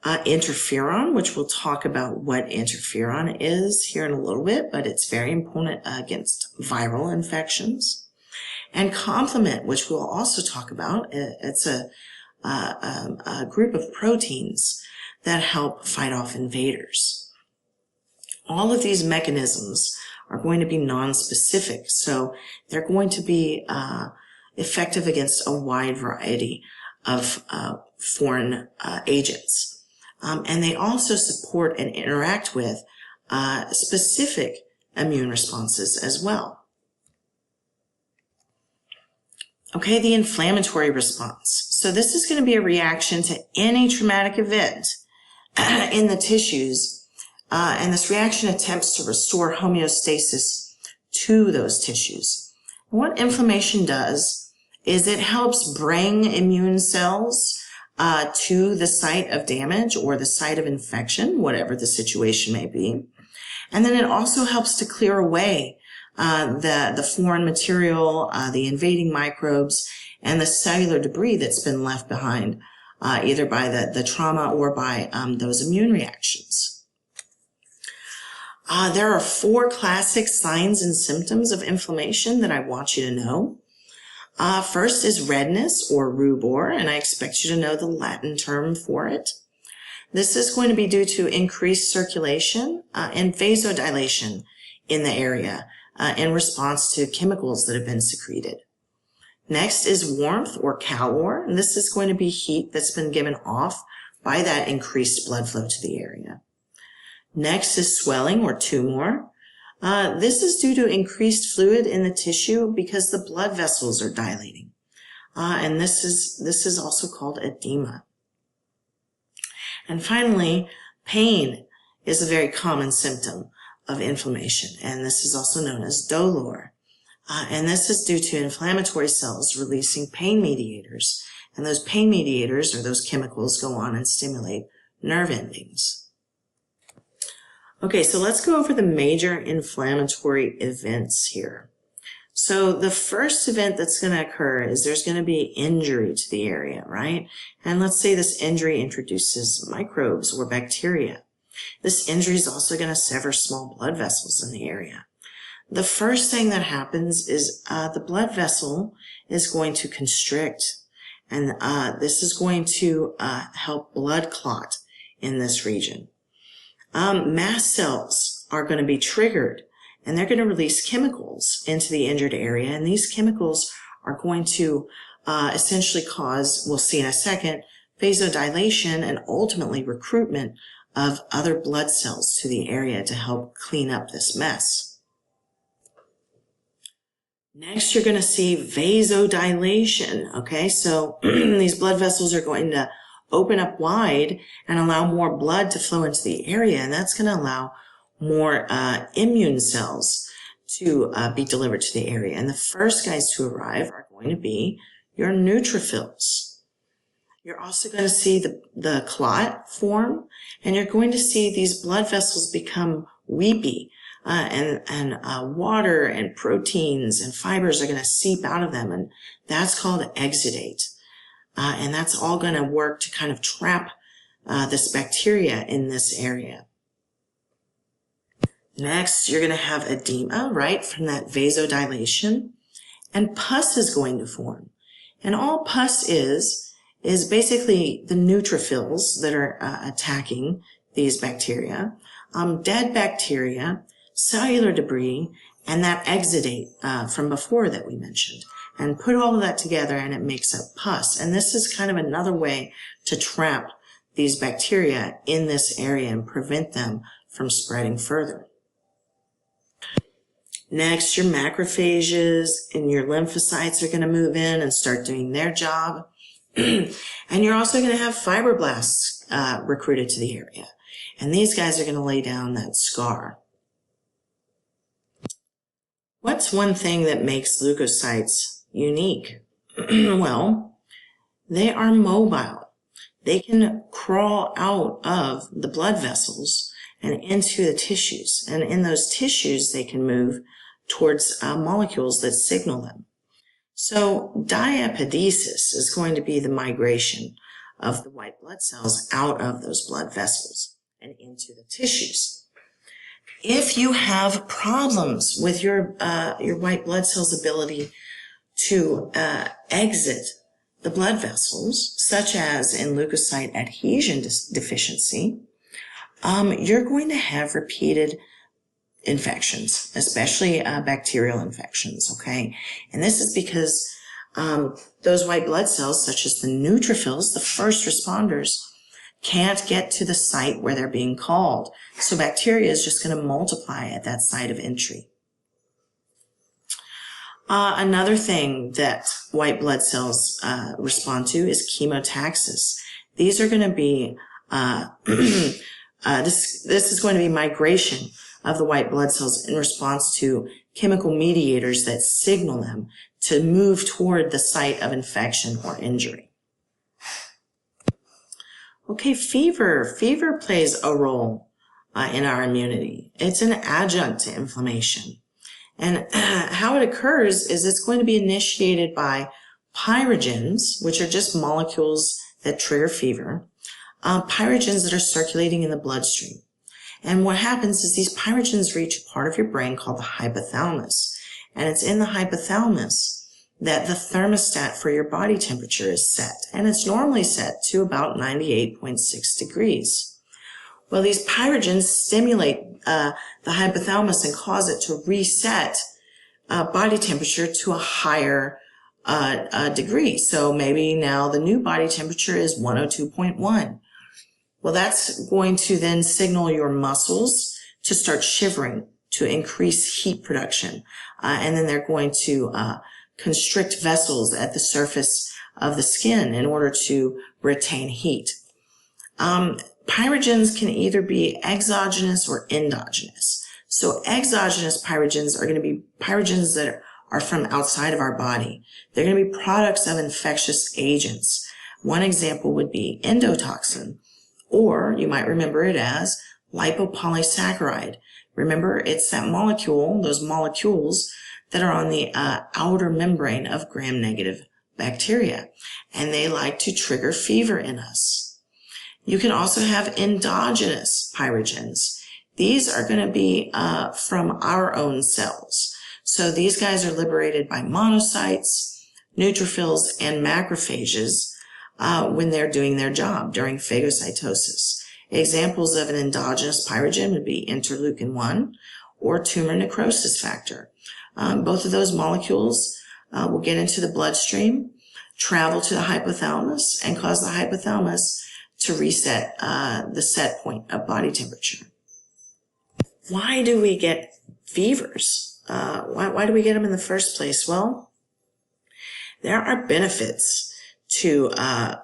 interferon, which we'll talk about what interferon is here in a little bit, but it's very important against viral infections, and complement, which we'll also talk about. It's a group of proteins that help fight off invaders. All of these mechanisms are going to be non-specific, so they're going to be effective against a wide variety of foreign agents. And they also support and interact with specific immune responses as well. Okay, the inflammatory response. So this is going to be a reaction to any traumatic event in the tissues, and this reaction attempts to restore homeostasis to those tissues. And what inflammation does is it helps bring immune cells to the site of damage or the site of infection, whatever the situation may be. And then it also helps to clear away the foreign material, the invading microbes, and the cellular debris that's been left behind, either by the trauma or by those immune reactions. There are 4 classic signs and symptoms of inflammation that I want you to know. First is redness or rubor, and I expect you to know the Latin term for it. This is going to be due to increased circulation and vasodilation in the area in response to chemicals that have been secreted. Next is warmth or calor, and this is going to be heat that's been given off by that increased blood flow to the area. Next is swelling or tumor. This is due to increased fluid in the tissue because the blood vessels are dilating. And this is also called edema. And finally, pain is a very common symptom of inflammation, and this is also known as dolor. And this is due to inflammatory cells releasing pain mediators, and those pain mediators or those chemicals go on and stimulate nerve endings. Okay, so let's go over the major inflammatory events here. So the first event that's going to occur is there's going to be injury to the area, right? And let's say this injury introduces microbes or bacteria. This injury is also going to sever small blood vessels in the area. The first thing that happens is the blood vessel is going to constrict, and this is going to help blood clot in this region. Mast cells are going to be triggered, and they're going to release chemicals into the injured area, and these chemicals are going to essentially cause, we'll see in a second, vasodilation and ultimately recruitment of other blood cells to the area to help clean up this mess. Next, you're going to see vasodilation, okay? So these blood vessels are going to open up wide and allow more blood to flow into the area, and that's going to allow more immune cells to be delivered to the area. And the first guys to arrive are going to be your neutrophils. You're also going to see the clot form, and you're going to see these blood vessels become weepy, and water and proteins and fibers are going to seep out of them, and that's called exudate. And that's all going to work to kind of trap this bacteria in this area. Next, you're going to have edema, right, from that vasodilation, and pus is going to form. And all pus is basically the neutrophils that are attacking these bacteria, dead bacteria, cellular debris, and that exudate from before that we mentioned. And put all of that together and it makes up pus. And this is kind of another way to trap these bacteria in this area and prevent them from spreading further. Next, your macrophages and your lymphocytes are going to move in and start doing their job. And you're also going to have fibroblasts recruited to the area. And these guys are going to lay down that scar. What's one thing that makes leukocytes unique? Well, they are mobile. They can crawl out of the blood vessels and into the tissues. And in those tissues, they can move towards molecules that signal them. So diapedesis is going to be the migration of the white blood cells out of those blood vessels and into the tissues. If you have problems with your white blood cells' ability to exit the blood vessels, such as in leukocyte adhesion deficiency, you're going to have repeated infections, especially bacterial infections, okay? And this is because those white blood cells, such as the neutrophils, the first responders, can't get to the site where they're being called. So bacteria is just going to multiply at that site of entry. Another thing that white blood cells respond to is chemotaxis. These are going to be, this is going to be migration of the white blood cells in response to chemical mediators that signal them to move toward the site of infection or injury. Okay, fever. Fever plays a role in our immunity. It's an adjunct to inflammation. And how it occurs is it's going to be initiated by pyrogens, which are just molecules that trigger fever, pyrogens that are circulating in the bloodstream. And what happens is these pyrogens reach a part of your brain called the hypothalamus. And it's in the hypothalamus that the thermostat for your body temperature is set. And it's normally set to about 98.6 degrees. Well, these pyrogens stimulate the hypothalamus and cause it to reset body temperature to a higher degree. So maybe now the new body temperature is 102.1. Well, that's going to then signal your muscles to start shivering to increase heat production. And then they're going to constrict vessels at the surface of the skin in order to retain heat. Pyrogens can either be exogenous or endogenous. So exogenous pyrogens are going to be pyrogens that are from outside of our body. They're going to be products of infectious agents. One example would be endotoxin, or you might remember it as lipopolysaccharide. Remember, it's that molecule, those molecules that are on the outer membrane of gram-negative bacteria, and they like to trigger fever in us. You can also have endogenous pyrogens. These are going to be from our own cells. So these guys are liberated by monocytes, neutrophils, and macrophages when they're doing their job during phagocytosis. Examples of an endogenous pyrogen would be interleukin-1 or tumor necrosis factor. Both of those molecules will get into the bloodstream, travel to the hypothalamus, and cause the hypothalamus to reset the set point of body temperature. Why do we get fevers? Why do we get them in the first place? Well, there are benefits to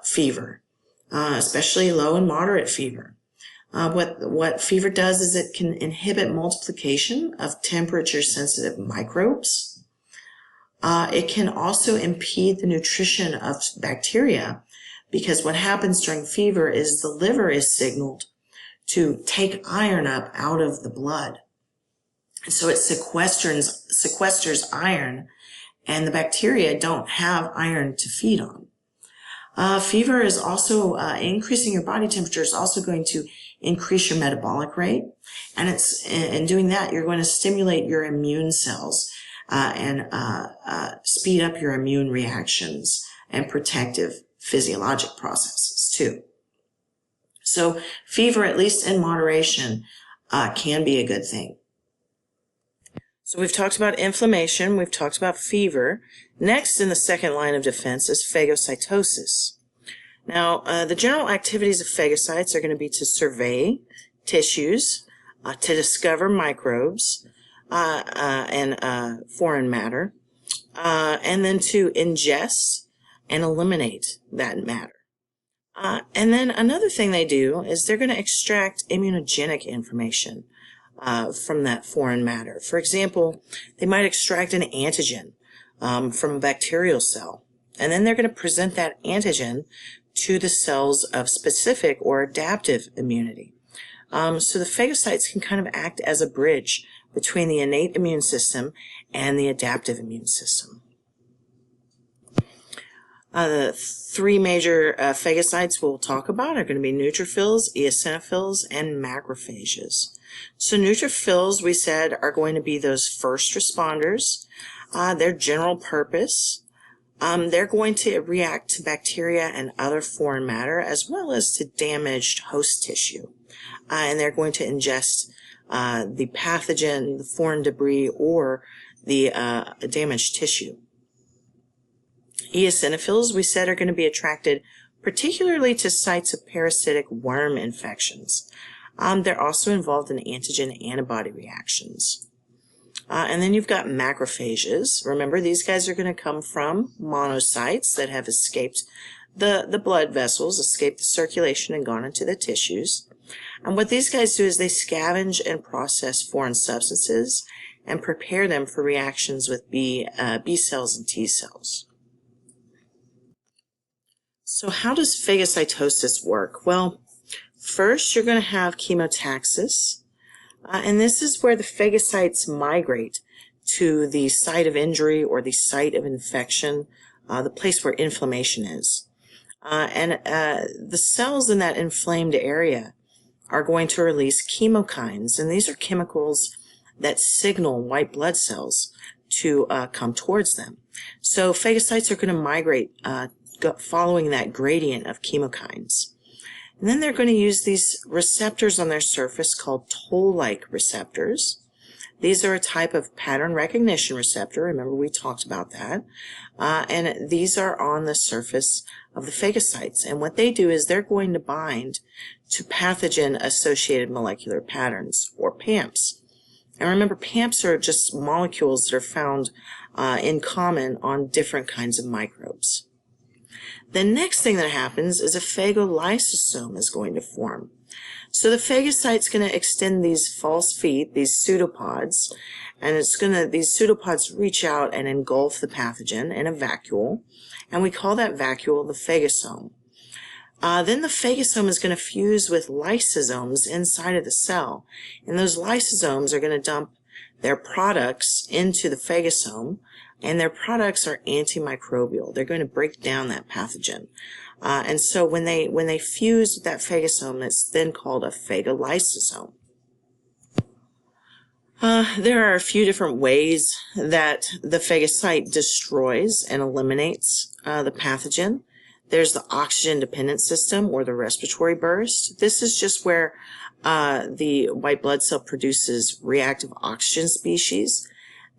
fever, especially low and moderate fever. What fever does is it can inhibit multiplication of temperature-sensitive microbes. It can also impede the nutrition of bacteria, because what happens during fever is the liver is signaled to take iron up out of the blood. And so it sequesters iron, and the bacteria don't have iron to feed on. Fever is also, increasing your body temperature is also going to increase your metabolic rate. And in doing that, you're going to stimulate your immune cells, and speed up your immune reactions and protective physiologic processes too. So fever, at least in moderation, can be a good thing. So we've talked about inflammation, we've talked about fever. Next in the second line of defense is phagocytosis. Now, the general activities of phagocytes are going to be to survey tissues, to discover microbes and foreign matter, and then to ingest and eliminate that matter. And then another thing they do is they're going to extract immunogenic information. from that foreign matter. For example, they might extract an antigen from a bacterial cell, and then they're going to present that antigen to the cells of specific or adaptive immunity. So the phagocytes can kind of act as a bridge between the innate immune system and the adaptive immune system. The three major phagocytes we'll talk about are going to be neutrophils, eosinophils, and macrophages. So neutrophils, we said, are going to be those first responders. Their general purpose, they're going to react to bacteria and other foreign matter as well as to damaged host tissue. And they're going to ingest the pathogen, the foreign debris, or the damaged tissue. Eosinophils, we said, are going to be attracted particularly to sites of parasitic worm infections. They're also involved in antigen-antibody reactions. And then you've got macrophages. Remember, these guys are going to come from monocytes that have escaped the blood vessels, escaped the circulation and gone into the tissues. And what these guys do is they scavenge and process foreign substances and prepare them for reactions with B cells and T cells. So how does phagocytosis work? Well, first you're going to have chemotaxis, and this is where the phagocytes migrate to the site of injury or the site of infection, the place where inflammation is. And the cells in that inflamed area are going to release chemokines, and these are chemicals that signal white blood cells to come towards them. So phagocytes are going to migrate following that gradient of chemokines. And then they're going to use these receptors on their surface called toll-like receptors. These are a type of pattern recognition receptor. Remember, we talked about that. And these are on the surface of the phagocytes. And what they do is they're going to bind to pathogen-associated molecular patterns, or PAMPs. And remember, PAMPs are just molecules that are found in common on different kinds of microbes. The next thing that happens is a phagolysosome is going to form. So the phagocyte's going to extend these false feet, these pseudopods, and these pseudopods reach out and engulf the pathogen in a vacuole, and we call that vacuole the phagosome. Then the phagosome is going to fuse with lysosomes inside of the cell, and those lysosomes are going to dump their products into the phagosome, and their products are antimicrobial. They're going to break down that pathogen. And so when they fuse with that phagosome, it's then called a phagolysosome. There are a few different ways that the phagocyte destroys and eliminates the pathogen. There's the oxygen-dependent system, or the respiratory burst. This is just where the white blood cell produces reactive oxygen species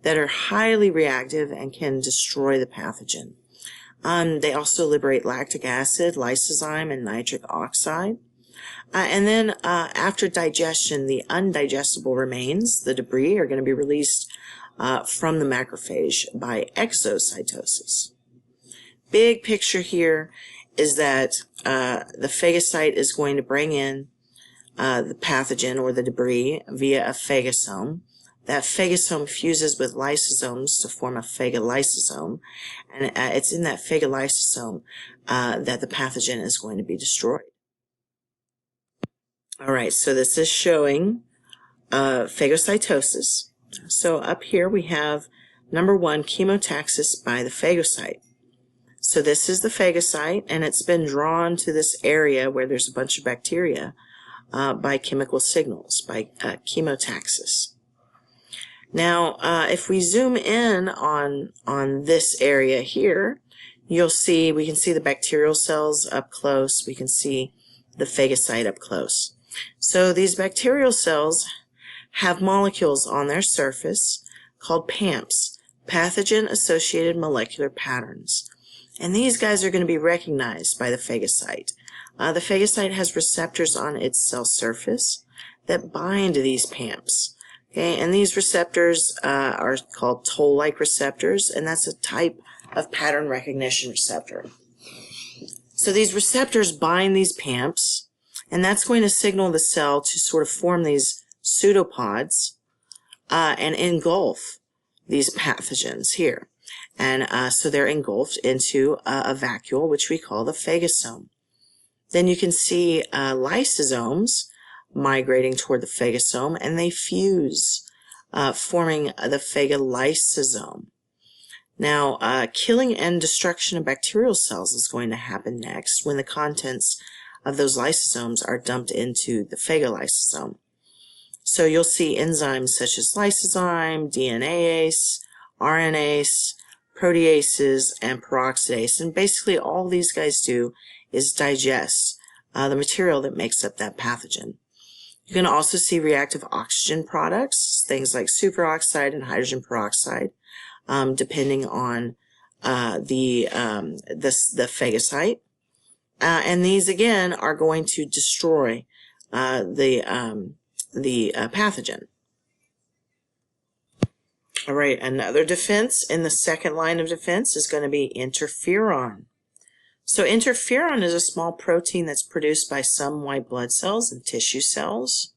that are highly reactive and can destroy the pathogen. They also liberate lactic acid, lysozyme, and nitric oxide. And then after digestion, the undigestible remains, the debris, are going to be released from the macrophage by exocytosis. Big picture here is that the phagocyte is going to bring in the pathogen or the debris via a phagosome. That phagosome fuses with lysosomes to form a phagolysosome, and it's in that phagolysosome that the pathogen is going to be destroyed. All right, so this is showing phagocytosis. So up here we have number one, chemotaxis by the phagocyte. So this is the phagocyte, and it's been drawn to this area where there's a bunch of bacteria by chemical signals, by chemotaxis. Now, if we zoom in on this area here, we can see the bacterial cells up close. We can see the phagocyte up close. So these bacterial cells have molecules on their surface called PAMPs, pathogen-associated molecular patterns. And these guys are going to be recognized by the phagocyte. The phagocyte has receptors on its cell surface that bind to these PAMPs. Okay, and these receptors are called toll-like receptors, and that's a type of pattern recognition receptor. So these receptors bind these PAMPs, and that's going to signal the cell to sort of form these pseudopods and engulf these pathogens here. And so they're engulfed into a vacuole, which we call the phagosome. Then you can see lysosomes migrating toward the phagosome, and they fuse, forming the phagolysosome. Now, killing and destruction of bacterial cells is going to happen next when the contents of those lysosomes are dumped into the phagolysosome. So you'll see enzymes such as lysozyme, DNase, RNase, proteases, and peroxidase. And basically all these guys do is digest the material that makes up that pathogen. You can also see reactive oxygen products, things like superoxide and hydrogen peroxide, depending on the phagocyte. And these again are going to destroy the pathogen. All right, another defense in the second line of defense is going to be interferon. So interferon is a small protein that's produced by some white blood cells and tissue cells.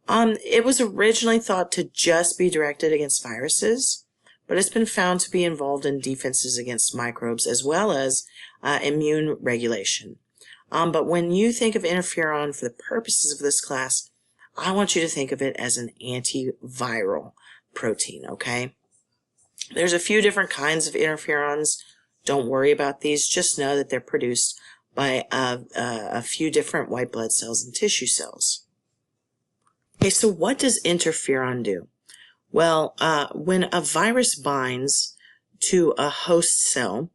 It was originally thought to just be directed against viruses, but it's been found to be involved in defenses against microbes as well as immune regulation. But when you think of interferon for the purposes of this class, I want you to think of it as an antiviral protein, okay? There's a few different kinds of interferons. Don't worry about these. Just know that they're produced by a few different white blood cells and tissue cells. Okay, so what does interferon do? Well, when a virus binds to a host cell,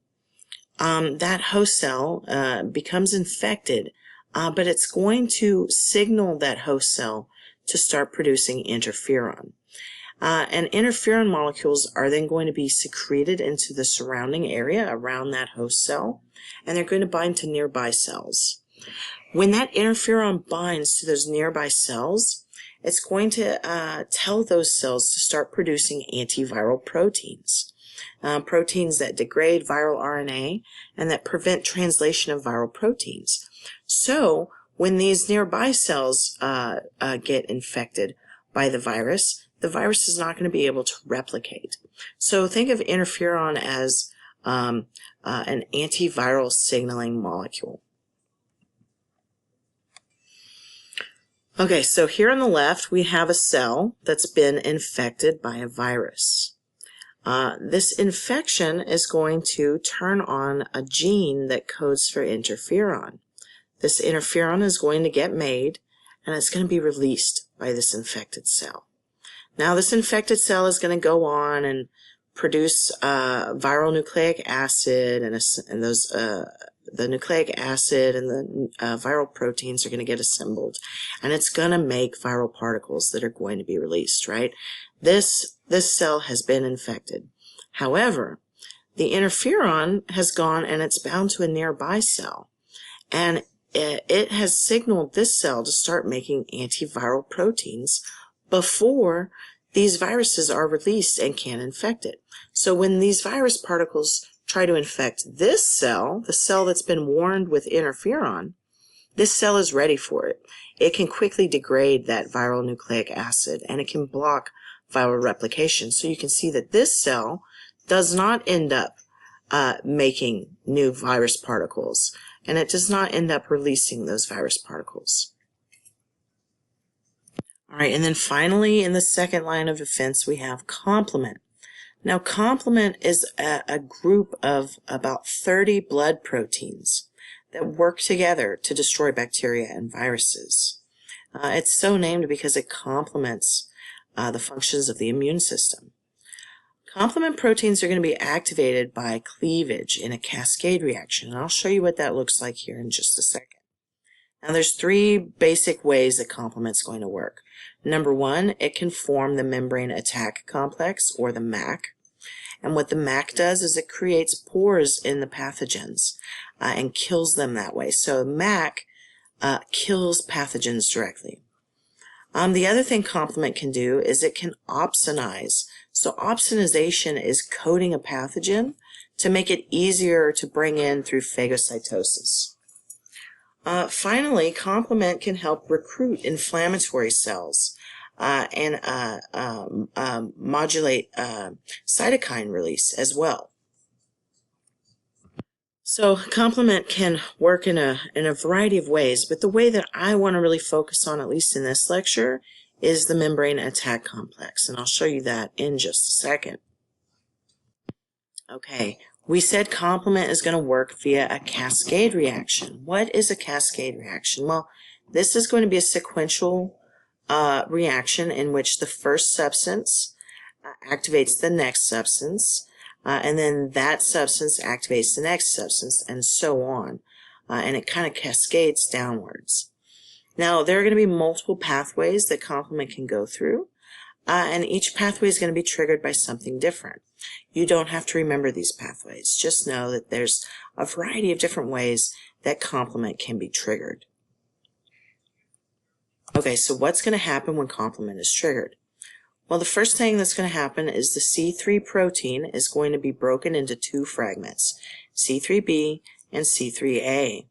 that host cell becomes infected, but it's going to signal that host cell to start producing interferon. And interferon molecules are then going to be secreted into the surrounding area around that host cell, and they're going to bind to nearby cells. When that interferon binds to those nearby cells, it's going to tell those cells to start producing antiviral proteins, proteins that degrade viral RNA and that prevent translation of viral proteins. So when these nearby cells get infected by the virus is not going to be able to replicate. So think of interferon as an antiviral signaling molecule. Okay, so here on the left we have a cell that's been infected by a virus. This infection is going to turn on a gene that codes for interferon. This interferon is going to get made, and it's going to be released by this infected cell. Now this infected cell is going to go on and produce viral nucleic acid, and those the nucleic acid and the viral proteins are going to get assembled, and it's going to make viral particles that are going to be released, right? This cell has been infected. However, the interferon has gone and it's bound to a nearby cell, and it has signaled this cell to start making antiviral proteins before these viruses are released and can infect it. So when these virus particles try to infect this cell, the cell that's been warned with interferon, this cell is ready for it. It can quickly degrade that viral nucleic acid, and it can block viral replication. So you can see that this cell does not end up making new virus particles, and it does not end up releasing those virus particles. All right, and then finally in the second line of defense we have complement. Now complement is a group of about 30 blood proteins that work together to destroy bacteria and viruses. It's so named because it complements the functions of the immune system. Complement proteins are going to be activated by cleavage in a cascade reaction, and I'll show you what that looks like here in just a second. Now there's three basic ways that complement's going to work. Number one, it can form the membrane attack complex, or the MAC. And what the MAC does is it creates pores in the pathogens and kills them that way. So MAC kills pathogens directly. The other thing complement can do is it can opsonize. So opsonization is coating a pathogen to make it easier to bring in through phagocytosis. Finally, complement can help recruit inflammatory cells and modulate cytokine release as well. So complement can work in a variety of ways, but the way that I want to really focus on, at least in this lecture, is the membrane attack complex, and I'll show you that in just a second. Okay, we said complement is going to work via a cascade reaction. What is a cascade reaction? Well, this is going to be a sequential reaction in which the first substance activates the next substance, and then that substance activates the next substance, and so on. And it kind of cascades downwards. Now, there are going to be multiple pathways that complement can go through, and each pathway is going to be triggered by something different. You don't have to remember these pathways. Just know that there's a variety of different ways that complement can be triggered. Okay, so what's going to happen when complement is triggered? Well, the first thing that's going to happen is the C3 protein is going to be broken into two fragments, C3b and C3a.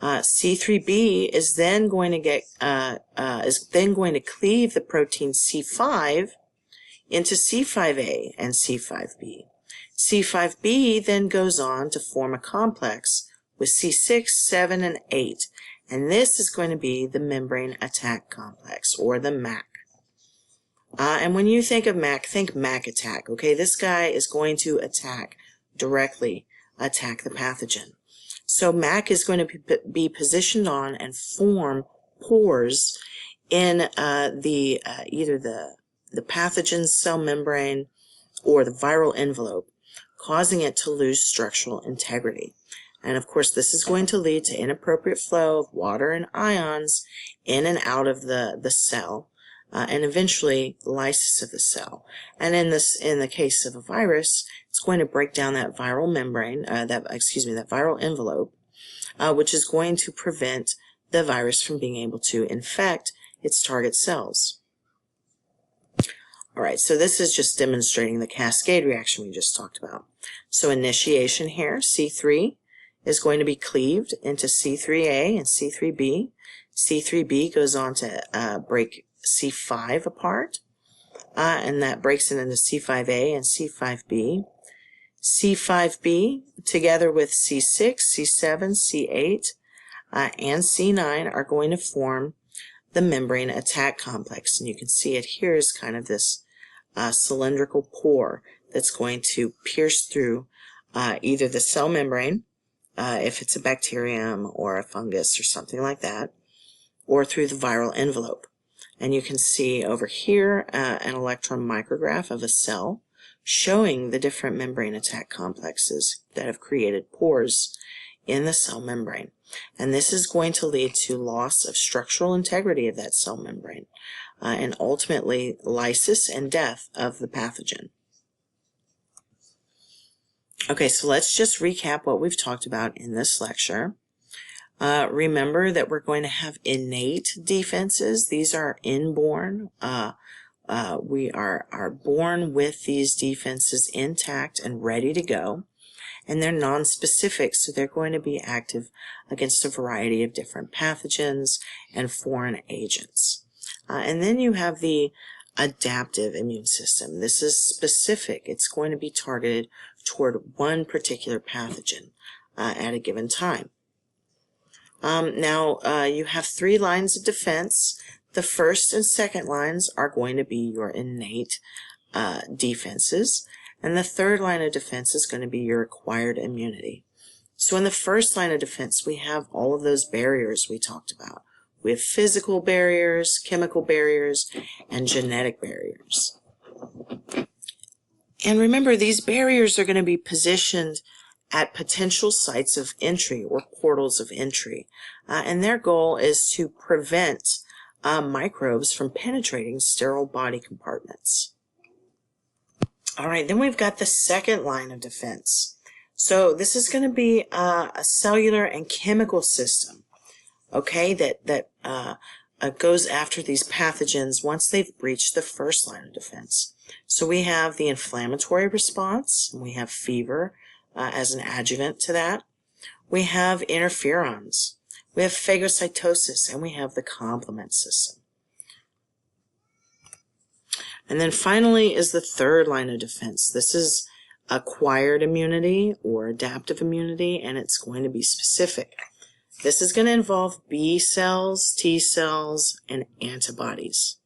C3b is then going to cleave the protein C5 into C5a and C5b. C5b then goes on to form a complex with C6, 7, and 8, and this is going to be the membrane attack complex, or the MAC. And when you think of MAC, think MAC attack. Okay, this guy is going to directly attack the pathogen. So MAC is going to be positioned on and form pores in either the pathogen's cell membrane or the viral envelope, causing it to lose structural integrity. And of course, this is going to lead to inappropriate flow of water and ions in and out of the cell, and eventually lysis of the cell. And in the case of a virus, it's going to break down that viral membrane, that viral envelope, which is going to prevent the virus from being able to infect its target cells. All right, so this is just demonstrating the cascade reaction we just talked about. So initiation here, C3 is going to be cleaved into C3a and C3b. C3b goes on to break C5 apart, and that breaks it into C5a and C5b. C5b, together with C6, C7, C8, and C9 are going to form the membrane attack complex. And you can see it here is kind of this cylindrical pore that's going to pierce through either the cell membrane, if it's a bacterium or a fungus or something like that, or through the viral envelope. And you can see over here an electron micrograph of a cell showing the different membrane attack complexes that have created pores in the cell membrane. And this is going to lead to loss of structural integrity of that cell membrane, and ultimately lysis and death of the pathogen. Okay, so let's just recap what we've talked about in this lecture. Remember that we're going to have innate defenses. These are inborn. We are born with these defenses intact and ready to go. And they're non-specific, so they're going to be active against a variety of different pathogens and foreign agents. And then you have the adaptive immune system. This is specific. It's going to be targeted toward one particular pathogen at a given time. Now, you have three lines of defense. The first and second lines are going to be your innate defenses. And the third line of defense is going to be your acquired immunity. So in the first line of defense, we have all of those barriers we talked about. We have physical barriers, chemical barriers, and genetic barriers. And remember, these barriers are going to be positioned at potential sites of entry or portals of entry. And their goal is to prevent microbes from penetrating sterile body compartments. All right, then we've got the second line of defense. So this is going to be a cellular and chemical system, okay, that goes after these pathogens once they've breached the first line of defense. So we have the inflammatory response, and we have fever as an adjuvant to that. We have interferons, we have phagocytosis, and we have the complement system. And then finally is the third line of defense. This is acquired immunity or adaptive immunity, and it's going to be specific. This is going to involve B cells, T cells, and antibodies.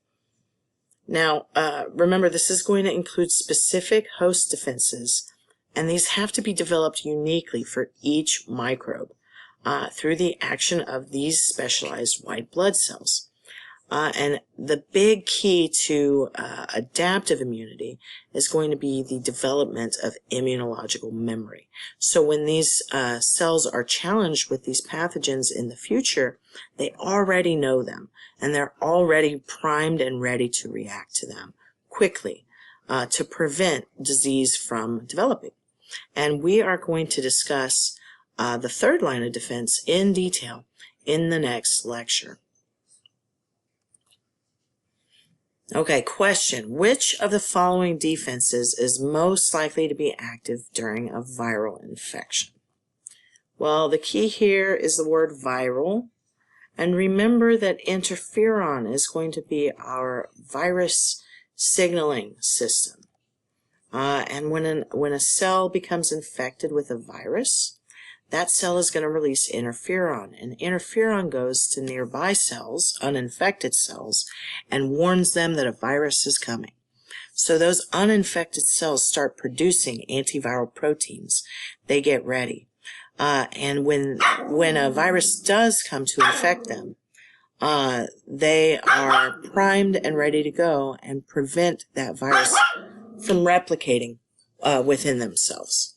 Now, remember, this is going to include specific host defenses, and these have to be developed uniquely for each microbe through the action of these specialized white blood cells. And the big key to adaptive immunity is going to be the development of immunological memory. So when these cells are challenged with these pathogens in the future, they already know them, and they're already primed and ready to react to them quickly to prevent disease from developing. And we are going to discuss the third line of defense in detail in the next lecture. Okay, question. Which of the following defenses is most likely to be active during a viral infection? Well, the key here is the word viral. And remember that interferon is going to be our virus signaling system. And when a cell becomes infected with a virus, that cell is going to release interferon, and interferon goes to nearby cells, uninfected cells, and warns them that a virus is coming. So those uninfected cells start producing antiviral proteins. They get ready. And when a virus does come to infect them, they are primed and ready to go and prevent that virus from replicating within themselves.